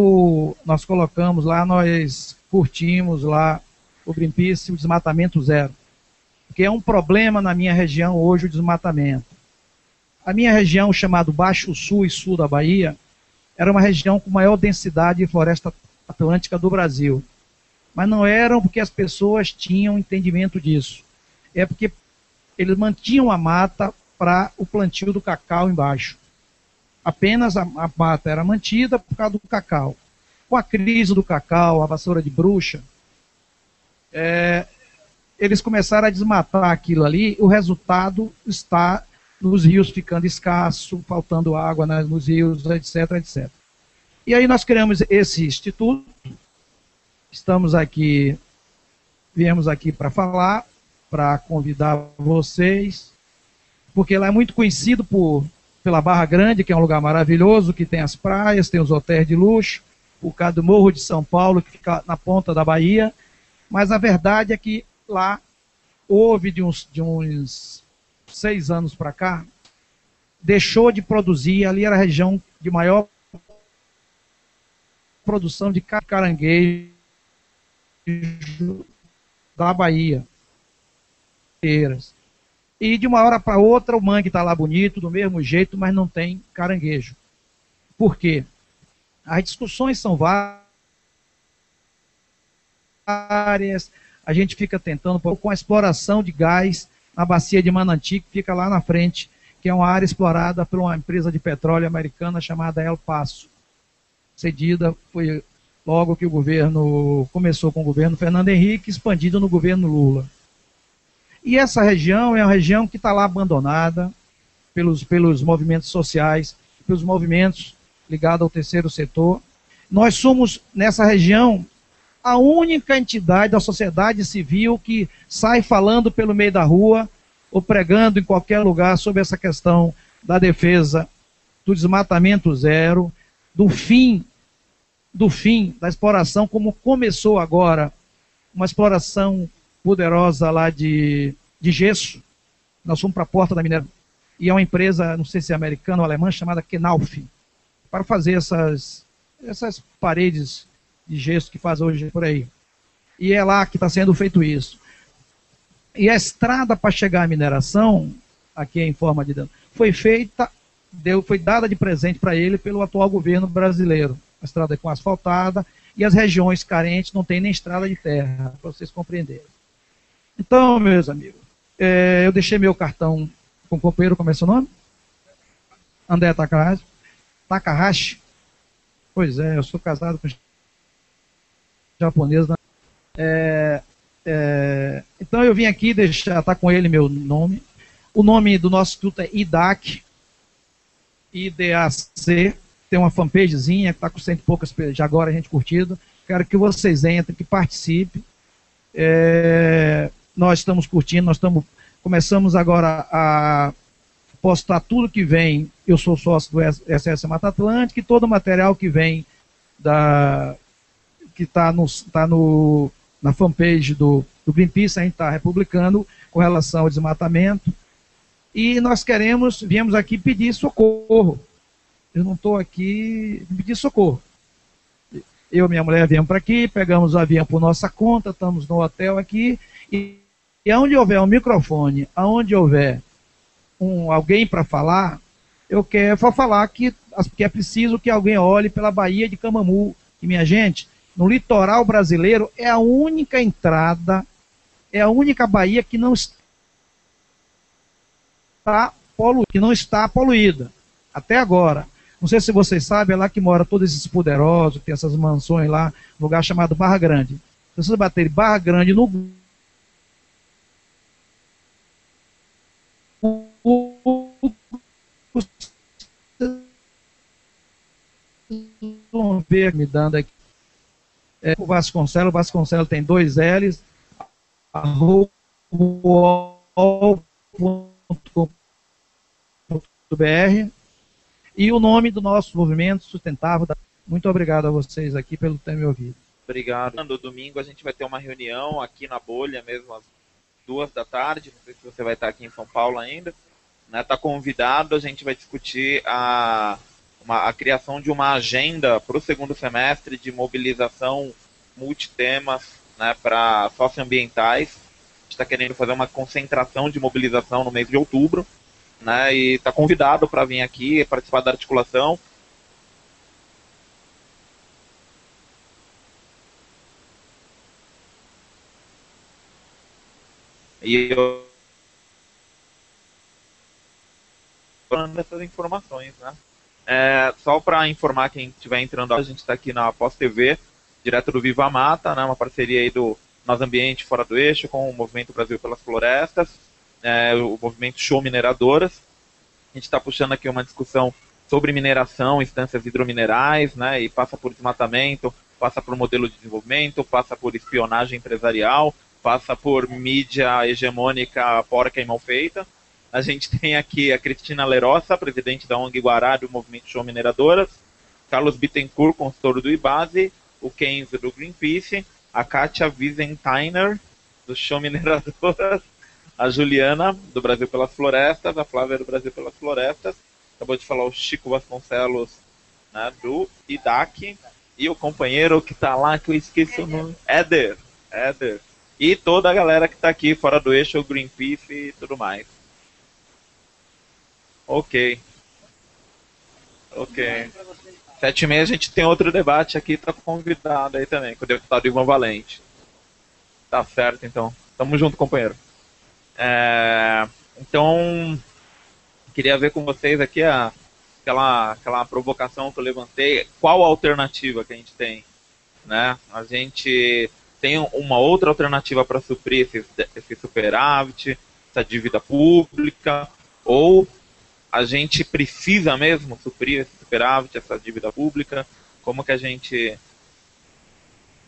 nós colocamos lá, nós curtimos lá o Greenpeace, o desmatamento zero. Porque é um problema na minha região hoje o desmatamento. A minha região, chamada Baixo Sul e Sul da Bahia, era uma região com maior densidade de floresta atlântica do Brasil. Mas não eram porque as pessoas tinham entendimento disso. É porque eles mantinham a mata para o plantio do cacau embaixo. Apenas a mata era mantida por causa do cacau. Com a crise do cacau, a vassoura de bruxa, eles começaram a desmatar aquilo ali, o resultado está nos rios ficando escasso, faltando água nos rios, etc, etc. E aí nós criamos esse instituto, viemos aqui para falar, para convidar vocês, porque lá é muito conhecido pela Barra Grande, que é um lugar maravilhoso, que tem as praias, tem os hotéis de luxo, por causa do Morro de São Paulo, que fica na ponta da Bahia, mas a verdade é que lá houve de uns 6 anos para cá, deixou de produzir, ali era a região de maior produção de caranguejo da Bahia. E de uma hora para outra o mangue está lá bonito, do mesmo jeito, mas não tem caranguejo. Por quê? As discussões são várias, a gente fica tentando com a exploração de gás na bacia de Mananti, que fica lá na frente, que é uma área explorada por uma empresa de petróleo americana chamada El Paso. Cedida, foi logo que o governo começou com o governo Fernando Henrique, expandido no governo Lula. E essa região é uma região que está lá abandonada pelos movimentos sociais, pelos movimentos ligados ao terceiro setor. Nós somos, nessa região, a única entidade da sociedade civil que sai falando pelo meio da rua ou pregando em qualquer lugar sobre essa questão da defesa do desmatamento zero, do fim da exploração, como começou agora, uma exploração poderosa lá de gesso. Nós fomos para a porta da minério, e é uma empresa, não sei se é americana ou alemã, chamada Knauf, para fazer essas paredes de gesso que faz hoje por aí. E é lá que está sendo feito isso. E a estrada para chegar à mineração, aqui em forma de foi dada de presente para ele pelo atual governo brasileiro. A estrada com asfaltada, e as regiões carentes não tem nem estrada de terra, para vocês compreenderem. Então, meus amigos, eu deixei meu cartão com o companheiro, como é seu nome? André Takahashi. Pois é, eu sou casado com japonês. Então eu vim aqui tá com ele meu nome. O nome do nosso instituto é IDAC, IDAC. Tem uma fanpagezinha que está com 100 e poucas já agora, a gente curtido. Quero que vocês entrem, que participem. Nós estamos curtindo, começamos agora postar tudo que vem, eu sou sócio do SS Mata Atlântica, e todo o material que vem que está na fanpage do Greenpeace, a gente está republicando com relação ao desmatamento. E nós viemos aqui pedir socorro. Eu não estou aqui pedir socorro. Eu e minha mulher viemos para aqui, pegamos o avião por nossa conta, estamos no hotel aqui, e onde houver um microfone, aonde houver alguém para falar, eu quero falar que é preciso que alguém olhe pela Baía de Camamu. E, minha gente, no litoral brasileiro é a única entrada, é a única baía que não está poluída, até agora. Não sei se vocês sabem, é lá que mora todos esses poderosos, tem essas mansões lá, um lugar chamado Barra Grande. Se vocês baterem Barra Grande no vão ver me dando aqui. O Vasconcelos tem 2 L's, @uol.com.br, e o nome do nosso movimento sustentável. Muito obrigado a vocês aqui pelo ter me ouvido.
Obrigado. No domingo a gente vai ter uma reunião aqui na Bolha mesmo, às 2 da tarde, não sei se você vai estar aqui em São Paulo ainda, né? Tá convidado, a gente vai discutir a criação de uma agenda para o segundo semestre de mobilização multitemas, né, para socioambientais. A gente está querendo fazer uma concentração de mobilização no mês de outubro, né, e está convidado para vir aqui participar da articulação. E eu essas informações, né? Só para informar quem estiver entrando, a gente está aqui na Pós TV, direto do Viva Mata, né, uma parceria aí do Nós Ambiente Fora do Eixo com o Movimento Brasil pelas Florestas, o Movimento Show Mineradoras. A gente está puxando aqui uma discussão sobre mineração, instâncias hidrominerais, né, e passa por desmatamento, passa por modelo de desenvolvimento, passa por espionagem empresarial, passa por mídia hegemônica porca e mal feita. A gente tem aqui a Cristina Lerossa, presidente da ONG Guará, do Movimento Show Mineradoras, Carlos Bittencourt, consultor do IBASE, o Kenzo do Greenpeace, a Kátia Wiesenthiner, do Show Mineradoras, a Juliana, do Brasil pelas Florestas, a Flávia, do Brasil pelas Florestas, acabou de falar o Chico Vasconcelos, né, do IDAC, e o companheiro que está lá, que eu esqueci o nome, Éder, e toda a galera que está aqui, Fora do Eixo, o Greenpeace e tudo mais. Ok. 7h30 a gente tem outro debate aqui, tá convidado aí também, com o deputado Ivan Valente. Tá certo, então. Tamo junto, companheiro. Então, queria ver com vocês aqui aquela provocação que eu levantei. Qual a alternativa que a gente tem? Né? A gente tem uma outra alternativa para suprir esse superávit, essa dívida pública, ou a gente precisa mesmo suprir esse superávit, essa dívida pública? Como que a gente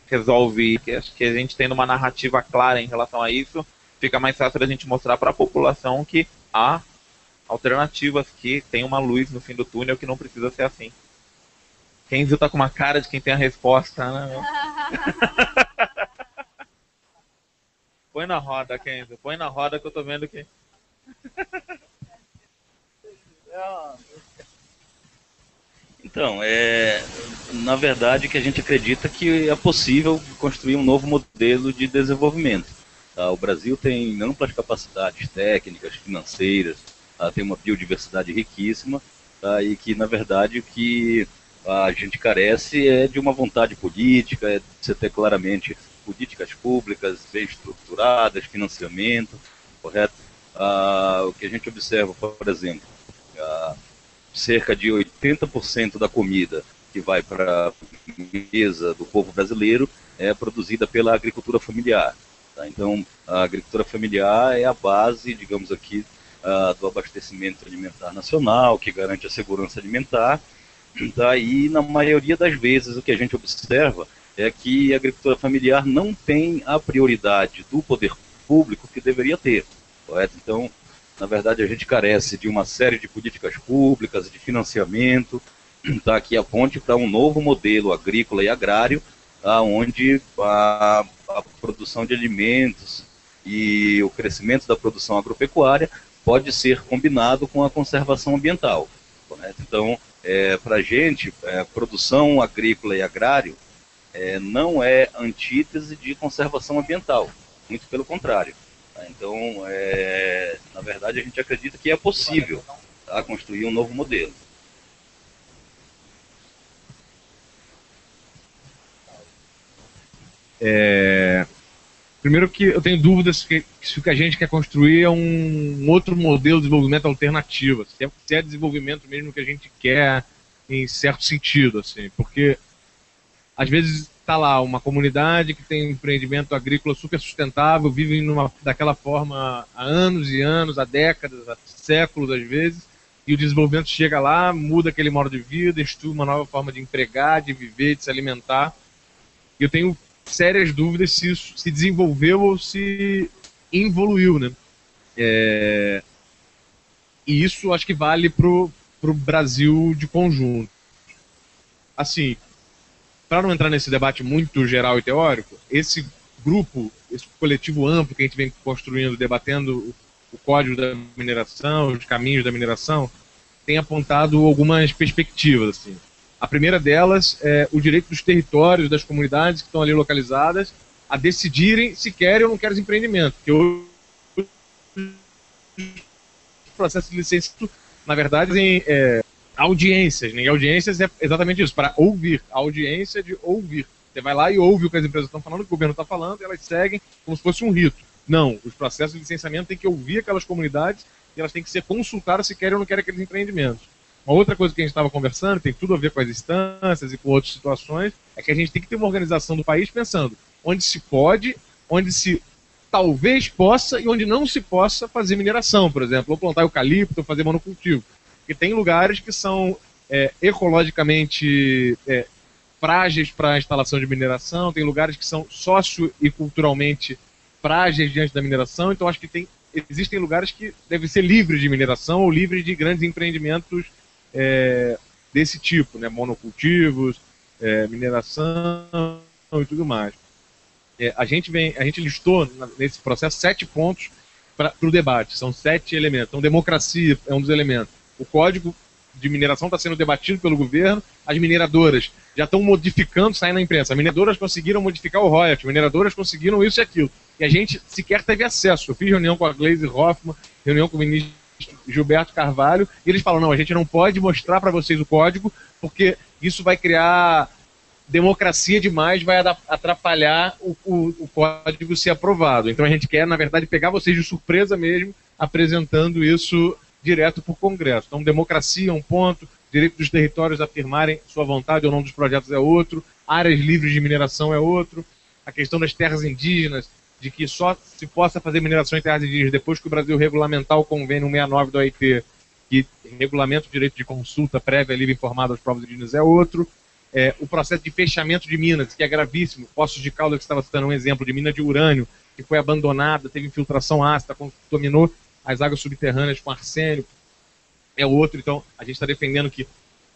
resolve? Acho que a gente tendo uma narrativa clara em relação a isso, fica mais fácil a gente mostrar para a população que há alternativas, que tem uma luz no fim do túnel, que não precisa ser assim. Kenzo tá com uma cara de quem tem a resposta, né? Põe na roda, Kenzo. Põe na roda que eu tô vendo que...
Então, na verdade, que a gente acredita que é possível construir um novo modelo de desenvolvimento. Tá? O Brasil tem amplas capacidades técnicas, financeiras, tá? Tem uma biodiversidade riquíssima, tá? E que, na verdade, o que a gente carece é de uma vontade política, é de você ter claramente políticas públicas bem estruturadas, financiamento, correto? O que a gente observa, por exemplo, cerca de 80% da comida que vai para a mesa do povo brasileiro é produzida pela agricultura familiar. Tá? Então, a agricultura familiar é a base, digamos aqui, do abastecimento alimentar nacional, que garante a segurança alimentar. Tá? E, na maioria das vezes, o que a gente observa é que a agricultura familiar não tem a prioridade do poder público que deveria ter. Correto? Então, Na verdade, a gente carece de uma série de políticas públicas, de financiamento, tá, que aponte para um novo modelo agrícola e agrário, tá, onde a produção de alimentos e o crescimento da produção agropecuária pode ser combinado com a conservação ambiental. Correto? Então, para a gente, produção agrícola e agrário não é antítese de conservação ambiental, muito pelo contrário. Tá? Então, na verdade, a gente acredita que é possível, tá, construir um novo modelo.
Primeiro que eu tenho dúvidas se o que a gente quer construir é um outro modelo de desenvolvimento alternativo, se é desenvolvimento mesmo que a gente quer em certo sentido, assim, porque às vezes está lá uma comunidade que tem um empreendimento agrícola super sustentável, vive daquela forma há anos e anos, há décadas, há séculos às vezes, e o desenvolvimento chega lá, muda aquele modo de vida, institui uma nova forma de empregar, de viver, de se alimentar. E eu tenho sérias dúvidas se isso se desenvolveu ou se evoluiu, né? E isso acho que vale pro Brasil de conjunto. Assim, para não entrar nesse debate muito geral e teórico, esse grupo, esse coletivo amplo que a gente vem construindo, debatendo o código da mineração, os caminhos da mineração, tem apontado algumas perspectivas, assim. A primeira delas é o direito dos territórios, das comunidades que estão ali localizadas, a decidirem se querem ou não querem empreendimento. Porque o processo de licenciamento, na verdade, tem audiências, né? E audiências é exatamente isso, para ouvir. A audiência de ouvir. Você vai lá e ouve o que as empresas estão falando, o que o governo está falando, e elas seguem como se fosse um rito. Não, os processos de licenciamento têm que ouvir aquelas comunidades e elas têm que ser consultadas se querem ou não querem aqueles empreendimentos. Uma outra coisa que a gente estava conversando, tem tudo a ver com as instâncias e com outras situações, é que a gente tem que ter uma organização do país pensando onde se pode, onde se talvez possa e onde não se possa fazer mineração, por exemplo, ou plantar eucalipto, ou fazer monocultivo. Porque tem lugares que são ecologicamente frágeis para a instalação de mineração, tem lugares que são socio e culturalmente frágeis diante da mineração, então acho que existem lugares que devem ser livres de mineração ou livres de grandes empreendimentos desse tipo, né? Monocultivos, mineração e tudo mais. A gente listou nesse processo 7 pontos para o debate, são 7 elementos. Então, democracia é um dos elementos. O código de mineração está sendo debatido pelo governo, as mineradoras já estão modificando, saindo na imprensa, as mineradoras conseguiram modificar o royalties, as mineradoras conseguiram isso e aquilo, e a gente sequer teve acesso. Eu fiz reunião com a Gleisi Hoffmann, reunião com o ministro Gilberto Carvalho, e eles falam, não, a gente não pode mostrar para vocês o código, porque isso vai criar democracia demais, vai atrapalhar o código ser aprovado. Então a gente quer, na verdade, pegar vocês de surpresa mesmo, apresentando isso direto para o Congresso. Então, democracia é um ponto, direito dos territórios a afirmarem sua vontade ou não dos projetos é outro, áreas livres de mineração é outro, a questão das terras indígenas, de que só se possa fazer mineração em terras indígenas depois que o Brasil regulamentar o convênio 69 da OIT, que regulamenta o direito de consulta prévia, livre e informada aos povos indígenas é outro, o processo de fechamento de minas, que é gravíssimo, Poços de Caldas, que estava citando um exemplo de mina de urânio, que foi abandonada, teve infiltração ácida, contaminou as águas subterrâneas com arsênio, é outro. Então a gente está defendendo que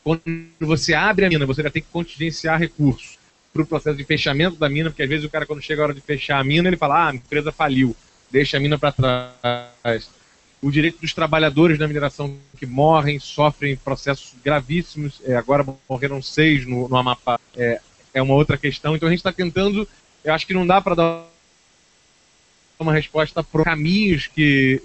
quando você abre a mina, você já tem que contingenciar recursos para o processo de fechamento da mina, porque às vezes o cara, quando chega a hora de fechar a mina, ele fala, a empresa faliu, deixa a mina para trás. O direito dos trabalhadores da mineração que morrem, sofrem processos gravíssimos, agora morreram 6 no Amapá, é uma outra questão. Então a gente está tentando, eu acho que não dá para dar uma resposta para caminhos e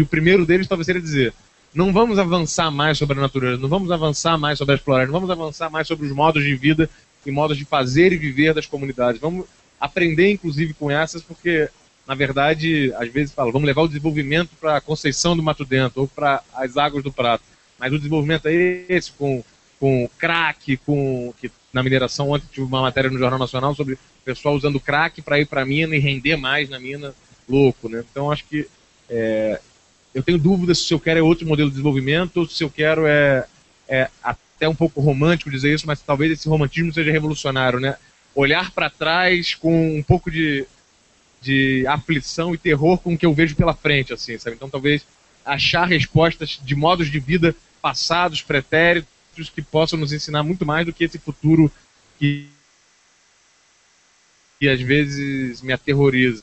o primeiro deles talvez seria dizer, não vamos avançar mais sobre a natureza, não vamos avançar mais sobre as florestas, não vamos avançar mais sobre os modos de vida e modos de fazer e viver das comunidades. Vamos aprender, inclusive, com essas, porque, na verdade, às vezes fala, vamos levar o desenvolvimento para a Conceição do Mato Dentro ou para as Águas do Prato. Mas o desenvolvimento é esse, com crack, que na mineração, ontem tive uma matéria no Jornal Nacional sobre o pessoal usando crack para ir para a mina e render mais na mina, louco, né? Então, acho que eu tenho dúvidas se eu quero é outro modelo de desenvolvimento ou se eu quero até um pouco romântico dizer isso, mas talvez esse romantismo seja revolucionário, né? Olhar para trás com um pouco de aflição e terror com o que eu vejo pela frente, assim, sabe? Então talvez achar respostas de modos de vida passados, pretéritos, que possam nos ensinar muito mais do que esse futuro que às vezes me aterroriza.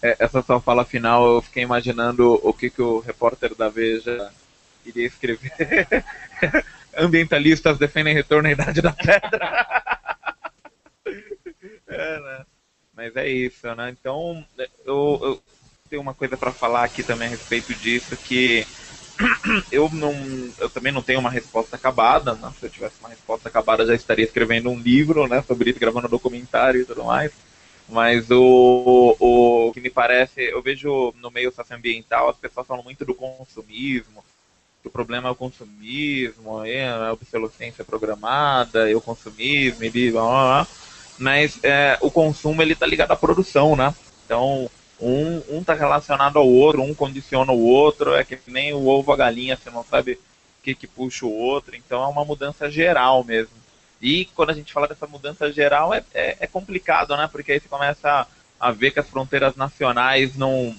Essa sua fala final, eu fiquei imaginando o que o repórter da Veja iria escrever. Ambientalistas defendem retorno à Idade da Pedra. Né? Mas é isso, né? Então, eu tenho uma coisa para falar aqui também a respeito disso, que eu também não tenho uma resposta acabada, né? Se eu tivesse uma resposta acabada, já estaria escrevendo um livro, né, sobre isso, gravando um documentário e tudo mais. Mas o que me parece, eu vejo no meio socioambiental, as pessoas falam muito do consumismo, que o problema é o consumismo, a obsolescência programada, o consumismo, blá, blá, blá. Mas o consumo ele está ligado à produção, né? Então, um tá relacionado ao outro, um condiciona o outro, é que nem o ovo a galinha, você não sabe o que puxa o outro, então é uma mudança geral mesmo. E quando a gente fala dessa mudança geral é complicado, né? Porque aí você começa a ver que as fronteiras nacionais não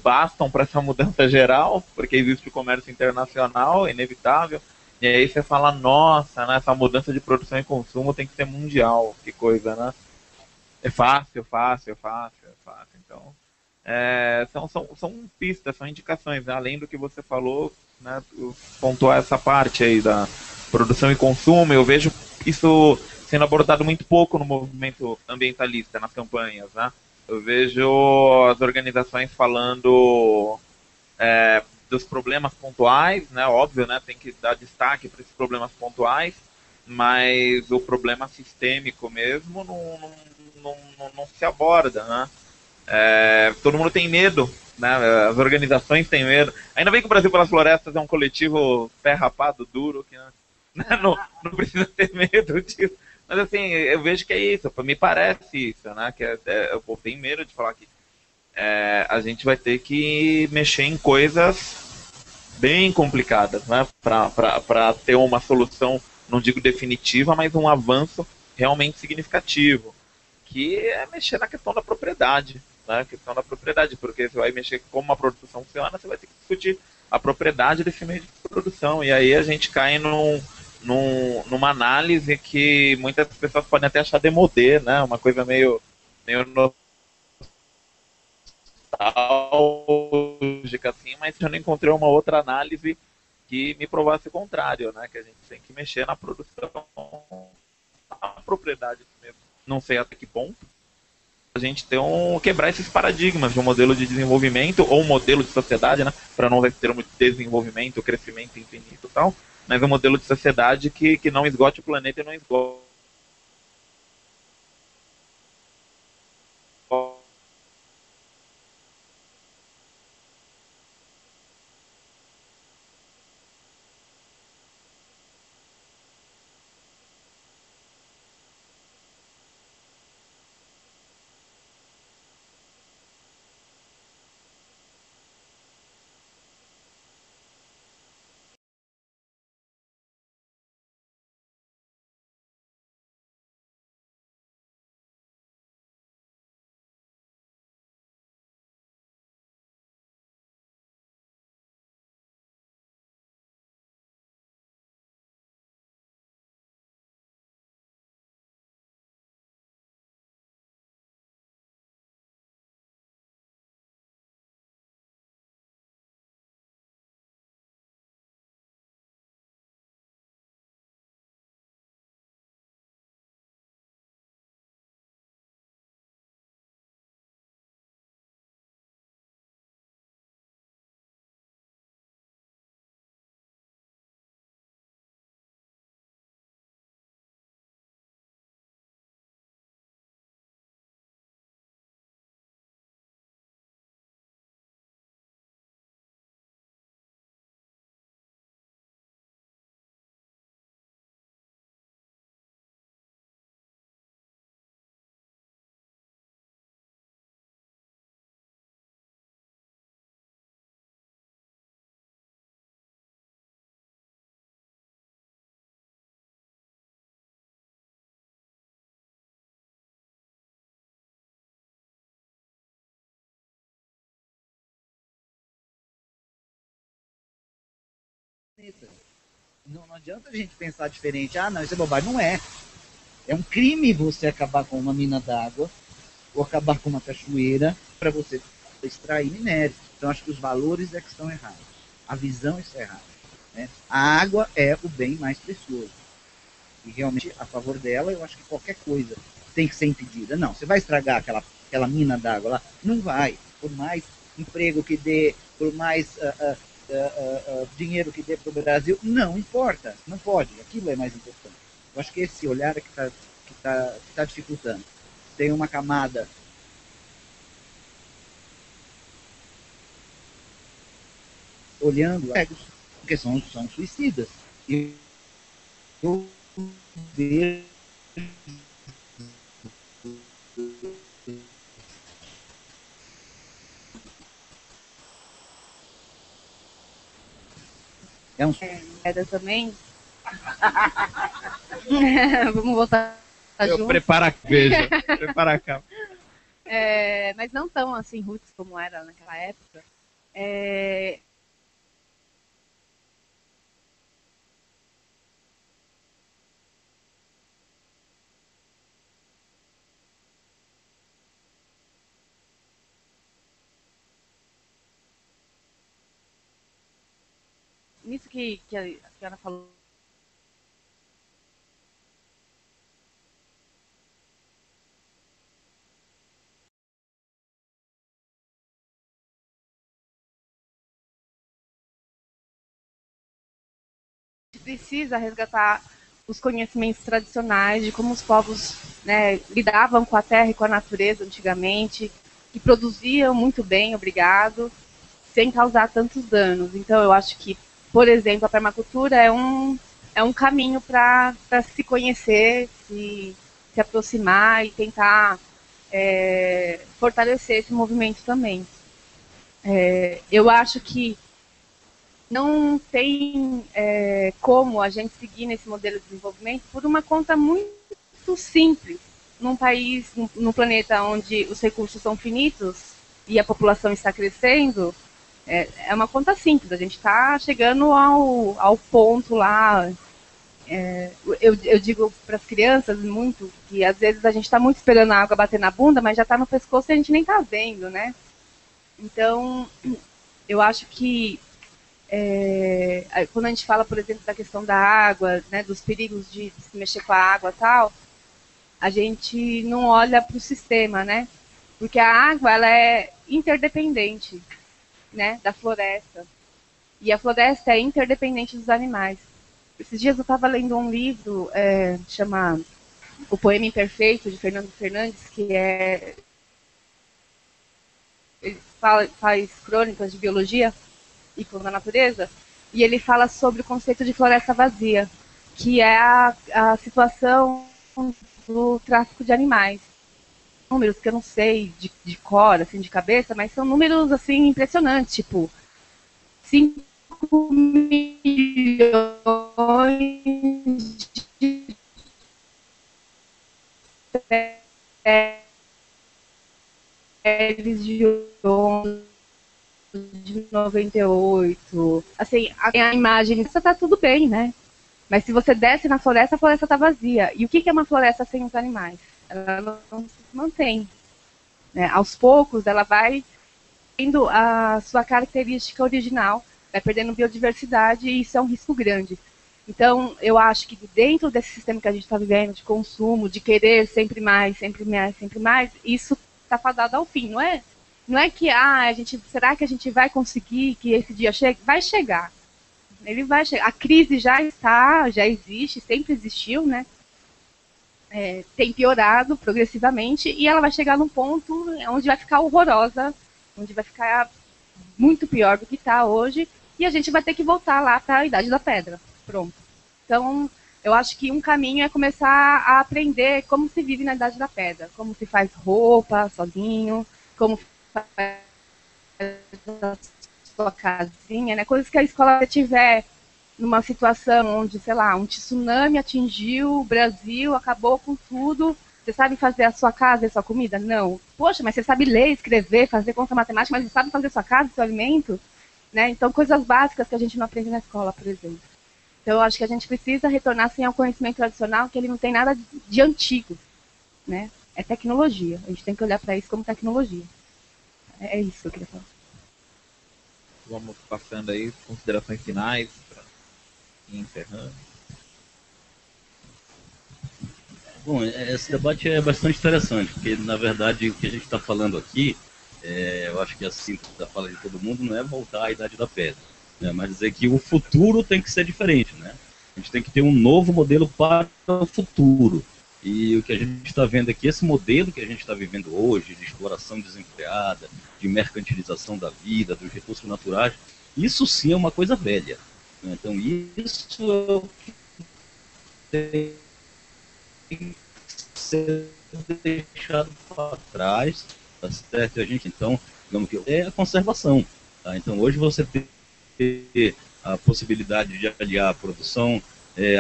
bastam para essa mudança geral, porque existe o comércio internacional, inevitável. E aí você fala, nossa, né, essa mudança de produção e consumo tem que ser mundial, que coisa, né? É fácil, fácil, fácil, é fácil. Então, são pistas, são indicações, né? Além do que você falou, né, pontuar essa parte aí da produção e consumo, eu vejo isso sendo abordado muito pouco no movimento ambientalista, nas campanhas, né? Eu vejo as organizações falando dos problemas pontuais, né? Óbvio, né? Tem que dar destaque para esses problemas pontuais, mas o problema sistêmico mesmo não se aborda, né? Todo mundo tem medo, né? As organizações têm medo. Ainda bem que o Brasil pelas Florestas é um coletivo pé rapado, duro, que né, não precisa ter medo disso. Mas assim, eu vejo que é isso, me parece isso, né? Que eu tenho medo de falar que a gente vai ter que mexer em coisas bem complicadas, né? Para ter uma solução, não digo definitiva, mas um avanço realmente significativo, que é mexer na questão da propriedade, né? A questão da propriedade, porque você vai mexer como uma produção funciona, você vai ter que discutir a propriedade desse meio de produção, e aí a gente cai numa análise que muitas pessoas podem até achar demodê, né? Uma coisa meio nostálgica, assim, mas eu não encontrei uma outra análise que me provasse o contrário, né? Que a gente tem que mexer na produção, na propriedade mesmo. Não sei até que ponto a gente tem quebrar esses paradigmas de um modelo de desenvolvimento ou um modelo de sociedade, né? Para não ter um desenvolvimento, crescimento infinito e tal, mas um modelo de sociedade que não esgote o planeta e não esgote
Não adianta a gente pensar diferente. Ah, não, isso é bobagem. Não é. É um crime você acabar com uma mina d'água ou acabar com uma cachoeira para você extrair minério. Então, acho que os valores é que estão errados. A visão está errada. Né? A água é o bem mais precioso. E realmente, a favor dela, eu acho que qualquer coisa tem que ser impedida. Não, você vai estragar aquela mina d'água lá? Não vai. Por mais emprego que dê, por mais dinheiro que dê para o Brasil, não importa. Não pode. Aquilo é mais importante. Eu acho que esse olhar é que tá dificultando. Tem uma camada olhando cegos, porque são suicidas. E eu vejo
Era também. Vamos voltar junto.
Prepara a veja, prepara a cama.
Mas não tão assim roots como era naquela época. Nisso que a Ana falou. Precisa resgatar os conhecimentos tradicionais de como os povos, né, lidavam com a terra e com a natureza antigamente, que produziam muito bem, obrigado, sem causar tantos danos. Então, eu acho que, por exemplo, a permacultura é um caminho para se conhecer, se aproximar e tentar fortalecer esse movimento também. Eu acho que não tem como a gente seguir nesse modelo de desenvolvimento por uma conta muito simples. Num país, num planeta onde os recursos são finitos e a população está crescendo, é uma conta simples. A gente está chegando ao ponto lá. Eu digo para as crianças muito que às vezes a gente está muito esperando a água bater na bunda, mas já está no pescoço e a gente nem está vendo, né? Então, eu acho que quando a gente fala, por exemplo, da questão da água, né, dos perigos de se mexer com a água e tal, a gente não olha para o sistema, né? Porque a água, ela é interdependente, né, da floresta. E a floresta é interdependente dos animais. Esses dias eu estava lendo um livro chamado O Poema Imperfeito, de Fernando Fernandes, que ele faz crônicas de biologia e da natureza, e ele fala sobre o conceito de floresta vazia, que é a situação do tráfico de animais. Números que eu não sei de cor, assim, de cabeça, mas são números assim impressionantes, tipo 5 milhões de ondas de 98. Assim, a imagem, isso tá tudo bem, né? Mas se você desce na floresta, a floresta tá vazia. E o que é uma floresta sem os animais? Ela não se mantém. Né? Aos poucos, ela vai tendo a sua característica original, vai perdendo biodiversidade, e isso é um risco grande. Então, eu acho que dentro desse sistema que a gente está vivendo, de consumo, de querer sempre mais, sempre mais, sempre mais, isso está fadado ao fim, não é? Não é que, será que a gente vai conseguir que esse dia chegue? Vai chegar. Ele vai chegar. A crise já existe, sempre existiu, né? Tem piorado progressivamente e ela vai chegar num ponto onde vai ficar horrorosa, onde vai ficar muito pior do que está hoje, e a gente vai ter que voltar lá para a Idade da Pedra. Pronto. Então, eu acho que um caminho é começar a aprender como se vive na Idade da Pedra, como se faz roupa sozinho, como faz a sua casinha, né? Coisas que a escola tiver numa situação onde, sei lá, um tsunami atingiu o Brasil, acabou com tudo. Você sabe fazer a sua casa e a sua comida? Não. Poxa, mas você sabe ler, escrever, fazer conta matemática, mas não sabe fazer a sua casa e seu alimento?
né? Então, coisas básicas que a gente não aprende na escola, por exemplo. Então, eu acho que a gente precisa retornar assim, ao conhecimento tradicional, que ele não tem nada de antigo, né? É tecnologia. A gente tem que olhar para isso como tecnologia. É isso que eu queria falar.
Vamos passando aí, considerações finais, para ir encerrando.
Bom, esse debate é bastante interessante, porque, na verdade, o que a gente está falando aqui, eu acho que a síntese da fala de todo mundo não é voltar à Idade da Pedra, né, mas dizer que o futuro tem que ser diferente, né? A gente tem que ter um novo modelo para o futuro. E o que a gente está vendo aqui, esse modelo que a gente está vivendo hoje, de exploração desenfreada, de mercantilização da vida, dos recursos naturais, isso sim é uma coisa velha, né? Então, isso é o que tem que ser deixado para trás, tá certo? A gente, então, digamos que é a conservação, tá? Então, hoje você tem a possibilidade de aliar a produção,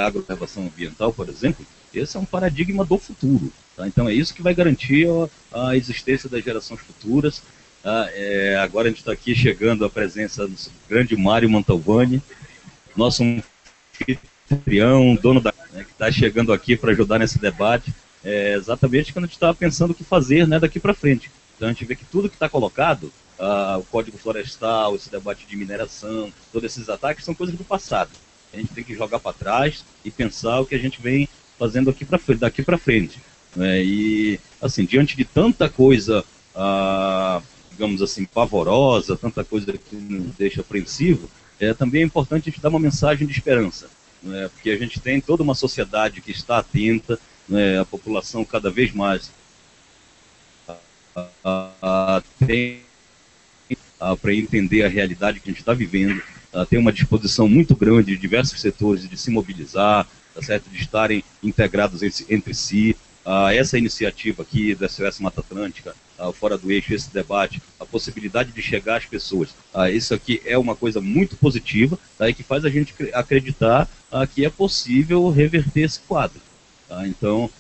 agroconservação ambiental, por exemplo. Esse é um paradigma do futuro, tá? Então, é isso que vai garantir a existência das gerações futuras. Tá? Agora a gente está aqui chegando à presença do grande Mário Mantovani, nosso anfitrião, dono da, né, que está chegando aqui para ajudar nesse debate, exatamente quando a gente estava pensando o que fazer, né, daqui para frente. Então a gente vê que tudo que está colocado, o Código Florestal, esse debate de mineração, todos esses ataques são coisas do passado. A gente tem que jogar para trás e pensar o que a gente vem fazendo daqui para frente. Né? E, assim, diante de tanta coisa, digamos assim, pavorosa, tanta coisa que nos deixa apreensivo, também é importante a gente dar uma mensagem de esperança, né? Porque a gente tem toda uma sociedade que está atenta, né? A população cada vez mais tem para entender a realidade que a gente está vivendo, tem uma disposição muito grande de diversos setores de se mobilizar, tá certo? De estarem integrados entre si. Essa iniciativa aqui da SOS Mata Atlântica, Fora do Eixo, esse debate, a possibilidade de chegar às pessoas, isso aqui é uma coisa muito positiva, tá? E que faz a gente acreditar que é possível reverter esse quadro. Tá? Então,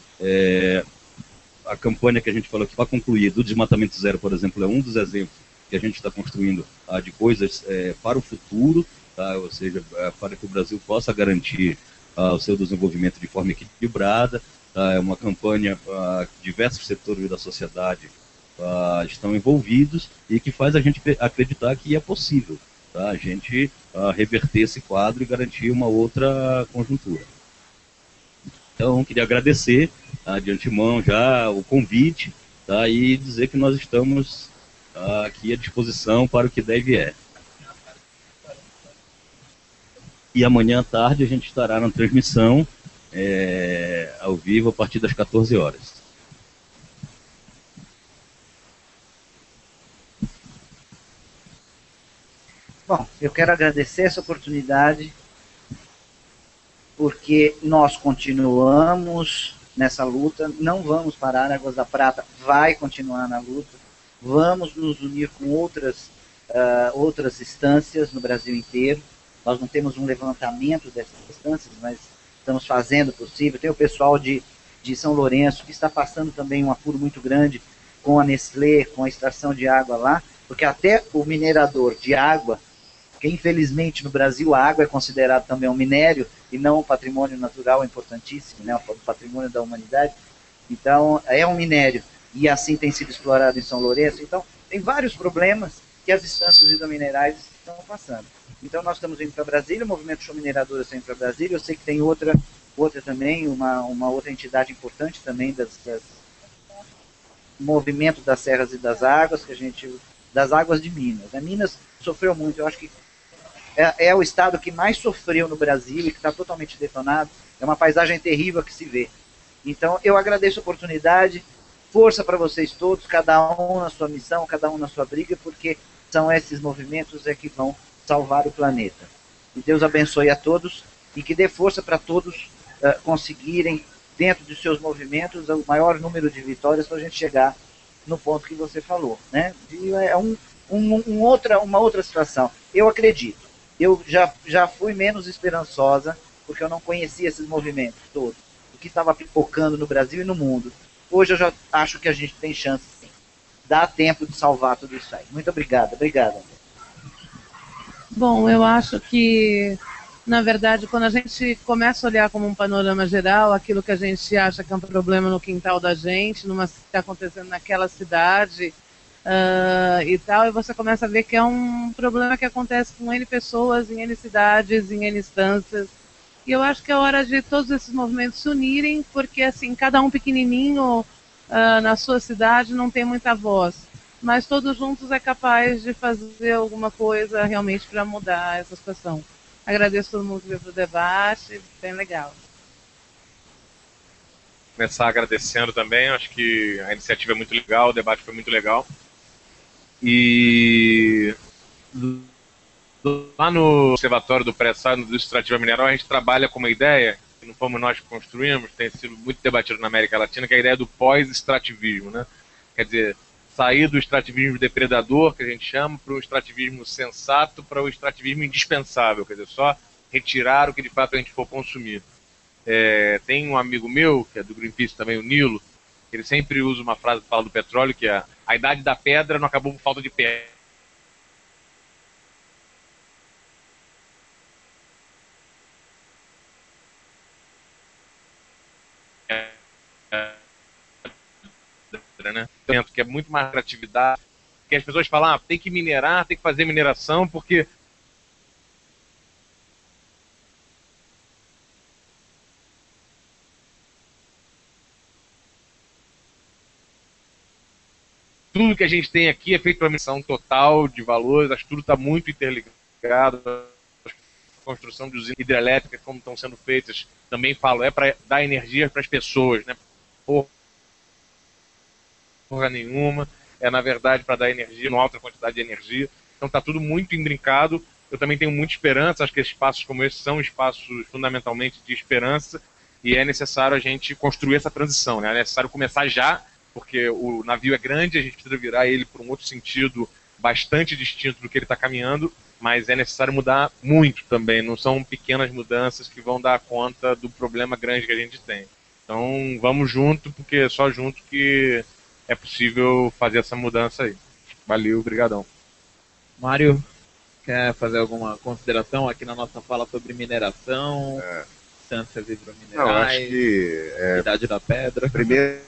a campanha que a gente falou aqui para concluir, do Desmatamento Zero, por exemplo, é um dos exemplos que a gente está construindo de coisas para o futuro, tá? Ou seja, para que o Brasil possa garantir o seu desenvolvimento de forma equilibrada. É uma campanha que diversos setores da sociedade estão envolvidos e que faz a gente acreditar que é possível, tá? A gente reverter esse quadro e garantir uma outra conjuntura. Então, queria agradecer de antemão já o convite, tá? E dizer que nós estamos aqui à disposição para o que der e vier. E amanhã à tarde a gente estará na transmissão ao vivo a partir das 14 horas.
Bom, eu quero agradecer essa oportunidade, porque nós continuamos nessa luta, não vamos parar, a Águas da Prata vai continuar na luta, vamos nos unir com outras instâncias no Brasil inteiro. Nós não temos um levantamento dessas instâncias, mas estamos fazendo o possível. Tem o pessoal de São Lourenço, que está passando também um apuro muito grande com a Nestlé, com a extração de água lá, porque até o minerador de água, que infelizmente no Brasil a água é considerada também um minério e não um patrimônio natural importantíssimo, né, um patrimônio da humanidade, então é um minério, e assim tem sido explorado em São Lourenço. Então tem vários problemas que as instâncias hidrominerais estão passando. Então nós estamos indo para Brasília, o Movimento Show Mineradora está indo para Brasília, eu sei que tem outra também, uma outra entidade importante também movimento das serras e das águas, das águas de Minas. Minas sofreu muito, eu acho que é o estado que mais sofreu no Brasil e que está totalmente detonado, é uma paisagem terrível que se vê. Então eu agradeço a oportunidade, força para vocês todos, cada um na sua missão, cada um na sua briga, porque são esses movimentos que vão salvar o planeta. E Deus abençoe a todos e que dê força para todos conseguirem, dentro dos seus movimentos, o maior número de vitórias para a gente chegar no ponto que você falou, né? Uma outra situação. Eu acredito. Eu já fui menos esperançosa, porque eu não conhecia esses movimentos todos, o que estava pipocando no Brasil e no mundo. Hoje eu já acho que a gente tem chance, sim. Dá tempo de salvar tudo isso aí. Muito obrigado. Obrigado.
Bom, eu acho que, na verdade, quando a gente começa a olhar como um panorama geral, aquilo que a gente acha que é um problema no quintal da gente, numa que está acontecendo naquela cidade e tal, e você começa a ver que é um problema que acontece com N pessoas, em N cidades, em N instâncias. E eu acho que é hora de todos esses movimentos se unirem, porque assim, cada um pequenininho na sua cidade não tem muita voz. Mas todos juntos é capaz de fazer alguma coisa realmente para mudar essa situação. Agradeço todo mundo que veio para o debate, bem legal.
Começar agradecendo também, acho que a iniciativa é muito legal, o debate foi muito legal. E lá no Observatório do Pré-Sal do Extrativa Mineral, a gente trabalha com uma ideia, que não fomos nós que construímos, tem sido muito debatido na América Latina, que é a ideia do pós-extrativismo, né? Quer dizer, sair do extrativismo depredador, que a gente chama, para o extrativismo sensato, para o extrativismo indispensável, quer dizer, só retirar o que de fato a gente for consumir. Tem um amigo meu, que é do Greenpeace também, o Nilo, ele sempre usa uma frase que fala do petróleo, que é: a idade da pedra não acabou por falta de pedra. Né? Que é muito mais criatividade, que as pessoas falam, tem que minerar, tem que fazer mineração, porque tudo que a gente tem aqui é feito para mineração total de valores, acho que tudo está muito interligado. A construção de usinas hidrelétricas, como estão sendo feitas, também falo, é para dar energia para as pessoas, né? Porra nenhuma, na verdade para dar energia, uma alta quantidade de energia. Então está tudo muito imbrincado. Eu também tenho muita esperança, acho que espaços como esse são espaços fundamentalmente de esperança, e é necessário a gente construir essa transição, né? É necessário começar já, porque o navio é grande, a gente precisa virar ele por um outro sentido bastante distinto do que ele está caminhando, mas é necessário mudar muito também, não são pequenas mudanças que vão dar conta do problema grande que a gente tem. Então vamos junto, porque é só junto que é possível fazer essa mudança aí. Valeu, brigadão.
Mário, quer fazer alguma consideração aqui na nossa fala sobre mineração, instâncias hidrominerais,
não, acho que,
idade da pedra?
Primeiro,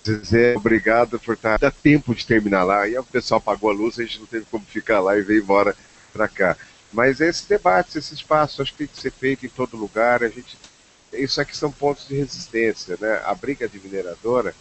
dizer obrigado por estar... Dá tempo de terminar lá, e o pessoal apagou a luz, a gente não teve como ficar lá e veio embora para cá. Mas esse debate, esse espaço, acho que tem que ser feito em todo lugar. Isso aqui são pontos de resistência, né? A briga de mineradora,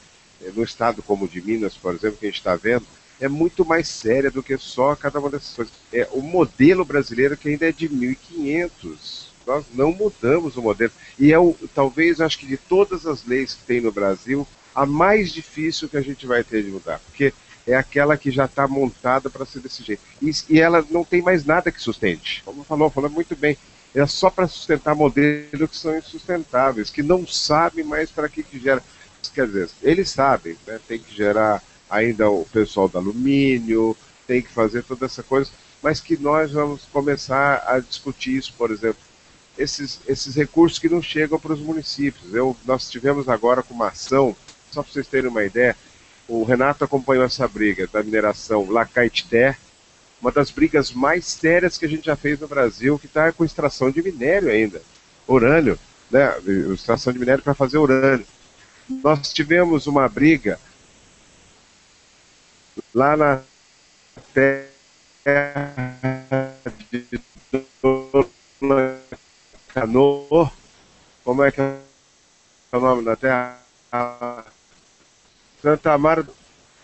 no estado como o de Minas, por exemplo, que a gente está vendo, é muito mais séria do que só cada uma dessas coisas. O modelo brasileiro que ainda é de 1500. Nós não mudamos o modelo. E talvez, acho que de todas as leis que tem no Brasil, a mais difícil que a gente vai ter de mudar. Porque é aquela que já está montada para ser desse jeito. E ela não tem mais nada que sustente. Como falou muito bem. É só para sustentar modelos que são insustentáveis, que não sabem mais para que gera. Quer dizer, eles sabem, né? Tem que gerar ainda o pessoal do alumínio, tem que fazer toda essa coisa, mas que nós vamos começar a discutir isso, por exemplo, esses recursos que não chegam para os municípios. Nós tivemos agora com uma ação, só para vocês terem uma ideia, o Renato acompanhou essa briga da mineração Lacaité, uma das brigas mais sérias que a gente já fez no Brasil, que está com extração de minério ainda, urânio, né? Extração de minério para fazer urânio. Nós tivemos uma briga lá na terra de Canoa, como é que é o nome da terra? Santa Amaro,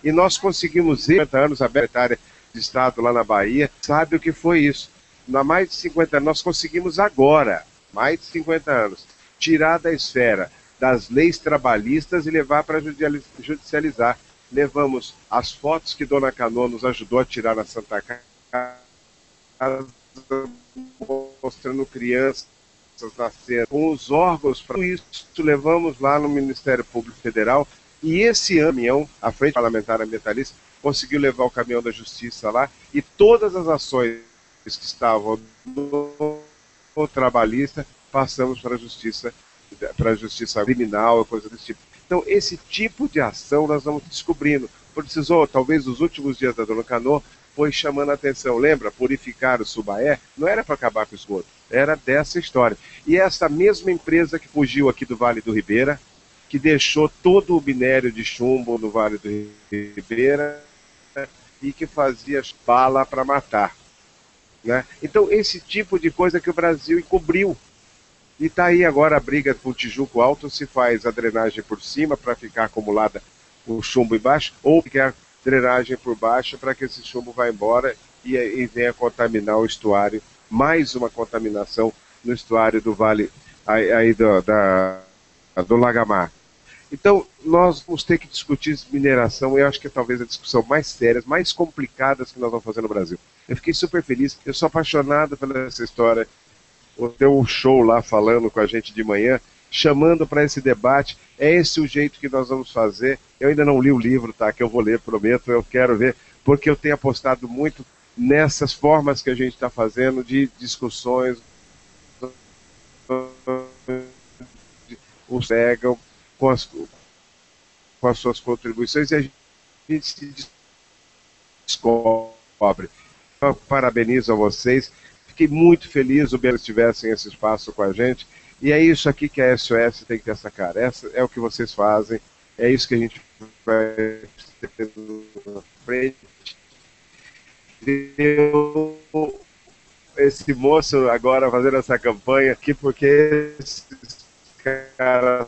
e nós conseguimos 50 anos, a secretária de Estado lá na Bahia sabe o que foi isso. Há mais de 50 anos, nós conseguimos agora, mais de 50 anos, tirar da esfera das leis trabalhistas e levar para judicializar. Levamos as fotos que Dona Canoa nos ajudou a tirar na Santa Casa, mostrando crianças nascendo, com os órgãos para isso, levamos lá no Ministério Público Federal, e esse caminhão, a Frente Parlamentar Ambientalista, conseguiu levar o caminhão da Justiça lá, e todas as ações que estavam no trabalhista, passamos para a Justiça criminal, coisa desse tipo. Então, esse tipo de ação nós vamos descobrindo. Precisou, talvez, nos últimos dias da Dona Canoa, foi chamando a atenção. Lembra? Purificar o Subaé não era para acabar com o esgoto, era dessa história. E essa mesma empresa que fugiu aqui do Vale do Ribeira, que deixou todo o minério de chumbo no Vale do Ribeira e que fazia bala para matar. Né? Então, esse tipo de coisa que o Brasil encobriu. E está aí agora a briga com o Tijuco Alto, se faz a drenagem por cima para ficar acumulada o chumbo embaixo, ou quer drenagem por baixo para que esse chumbo vá embora e venha contaminar o estuário. Mais uma contaminação no estuário do Vale aí do Lagamar. Então, nós vamos ter que discutir mineração, eu acho que é talvez a discussão mais séria, mais complicada que nós vamos fazer no Brasil. Eu fiquei super feliz, eu sou apaixonado por essa história. Deu um show lá falando com a gente de manhã, chamando para esse debate. É esse o jeito que nós vamos fazer. Eu ainda não li o livro, tá? Que eu vou ler, prometo, eu quero ver, porque eu tenho apostado muito nessas formas que a gente está fazendo de discussões, os pegam com as suas contribuições e a gente se descobre. Eu parabenizo a vocês. Fiquei muito feliz o eles tivessem esse espaço com a gente. E é isso aqui que a SOS tem que ter essa cara. Essa é o que vocês fazem. É isso que a gente vai ter na frente. Esse moço agora fazendo essa campanha aqui, porque esses caras...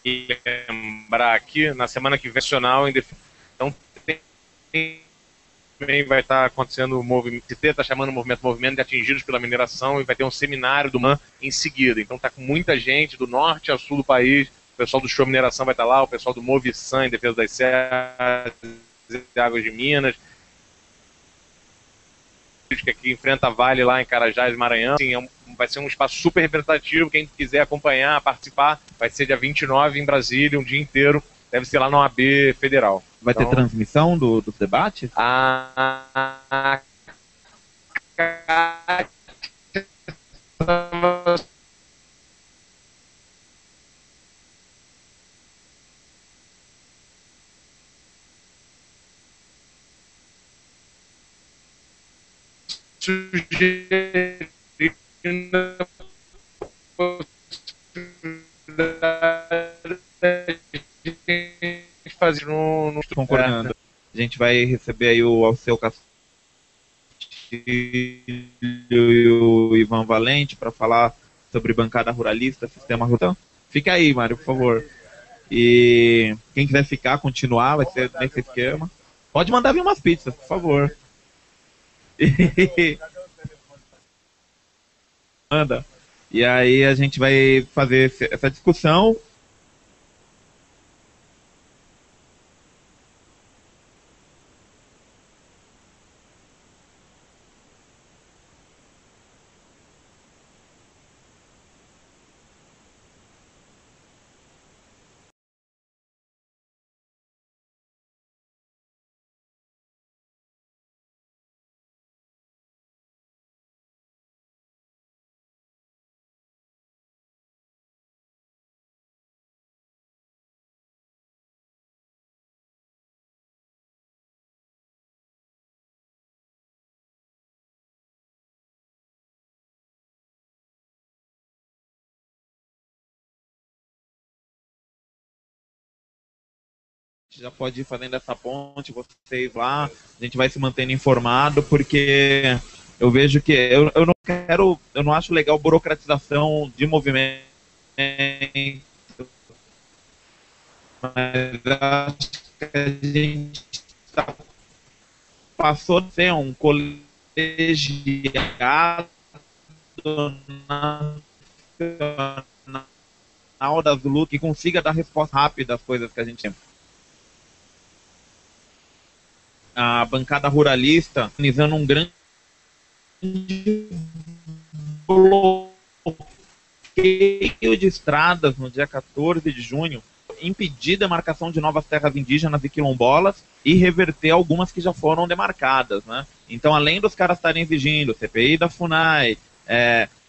relembrar aqui, na semana que vem, nacional em defesa. Então, também vai estar acontecendo o movimento, está chamando o movimento de atingidos pela mineração, e vai ter um seminário do MAN em seguida. Então, está com muita gente do norte ao sul do país. O pessoal do Show Mineração vai estar lá, o pessoal do Movisan em defesa das serras e águas de Minas, que aqui enfrenta a Vale lá em Carajás, Maranhão. Assim, vai ser um espaço super representativo. Quem quiser acompanhar, participar, vai ser dia 29 em Brasília, um dia inteiro. Deve ser lá na OAB Federal.
Vai ter transmissão dos debates?
Fazer no
concordando. A gente vai receber aí o Alceu Castilho e o Ivan Valente para falar sobre bancada ruralista, sistema rural. Fica aí, Mário, por favor. E quem quiser ficar, continuar, vai ser nesse esquema. Pode mandar vir umas pizzas, por favor. Manda. E aí a gente vai fazer essa discussão. Já pode ir fazendo essa ponte, vocês lá, a gente vai se mantendo informado, porque eu vejo que eu não acho legal burocratização de movimento, mas acho que a gente passou a ser um colegiado nacional das lutas que consiga dar resposta rápida às coisas que a gente tem. A bancada ruralista organizando um grande bloqueio de estradas no dia 14 de junho, impedir a demarcação de novas terras indígenas e quilombolas e reverter algumas que já foram demarcadas, né? Então, além dos caras estarem exigindo CPI da FUNAI,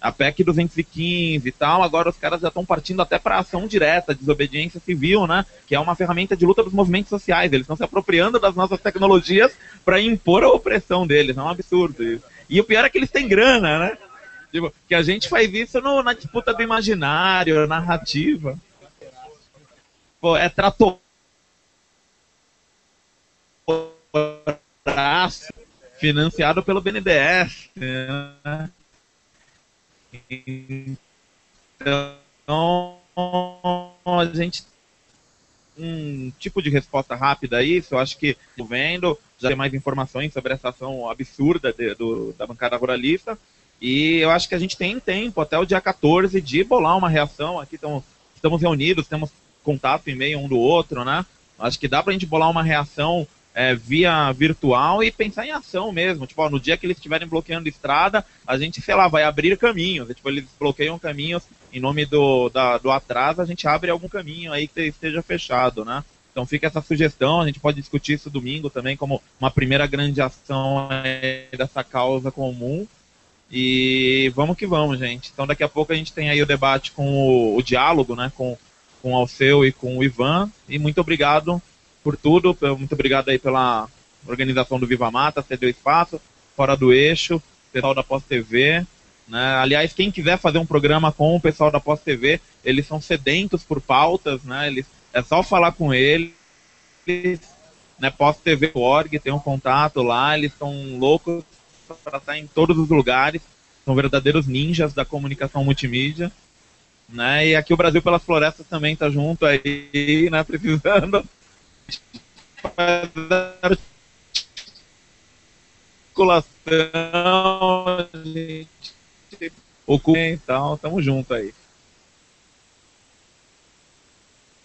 a PEC 215 e tal, agora os caras já estão partindo até para ação direta, desobediência civil, né? Que é uma ferramenta de luta dos movimentos sociais. Eles estão se apropriando das nossas tecnologias para impor a opressão deles. É um absurdo isso. E o pior é que eles têm grana, né? Tipo, que a gente faz isso na disputa do imaginário, narrativa. Pô, é trator financiado pelo BNDES, né? Então, a gente um tipo de resposta rápida a isso, eu acho que vendo, já tem mais informações sobre essa ação absurda da bancada ruralista, e eu acho que a gente tem tempo até o dia 14 de bolar uma reação. Aqui estamos reunidos, temos contato e e-mail um do outro, né? Acho que dá pra gente bolar uma reação via virtual e pensar em ação mesmo. Tipo, no dia que eles estiverem bloqueando estrada, a gente, sei lá, vai abrir caminhos. Tipo, eles bloqueiam caminhos em nome do atraso, a gente abre algum caminho aí que esteja fechado, né? Então fica essa sugestão, a gente pode discutir isso domingo também como uma primeira grande ação dessa causa comum. E vamos que vamos, gente. Então daqui a pouco a gente tem aí o debate com o diálogo, né? Com o Alceu e com o Ivan. E muito obrigado por tudo, muito obrigado aí pela organização do Viva Mata, cedeu espaço, Fora do Eixo, pessoal da Pós TV, né? Aliás, quem quiser fazer um programa com o pessoal da Pós TV, eles são sedentos por pautas, né? É só falar com eles, né? PosTV.org, tem um contato lá, eles estão loucos para estar em todos os lugares, são verdadeiros ninjas da comunicação multimídia, né? E aqui o Brasil pelas Florestas também está junto aí, né? Precisando articulação, gente, então, tamo junto aí.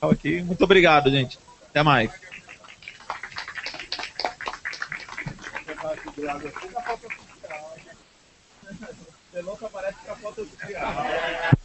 Aqui, muito obrigado, gente. Até mais. Você nunca aparece com a foto do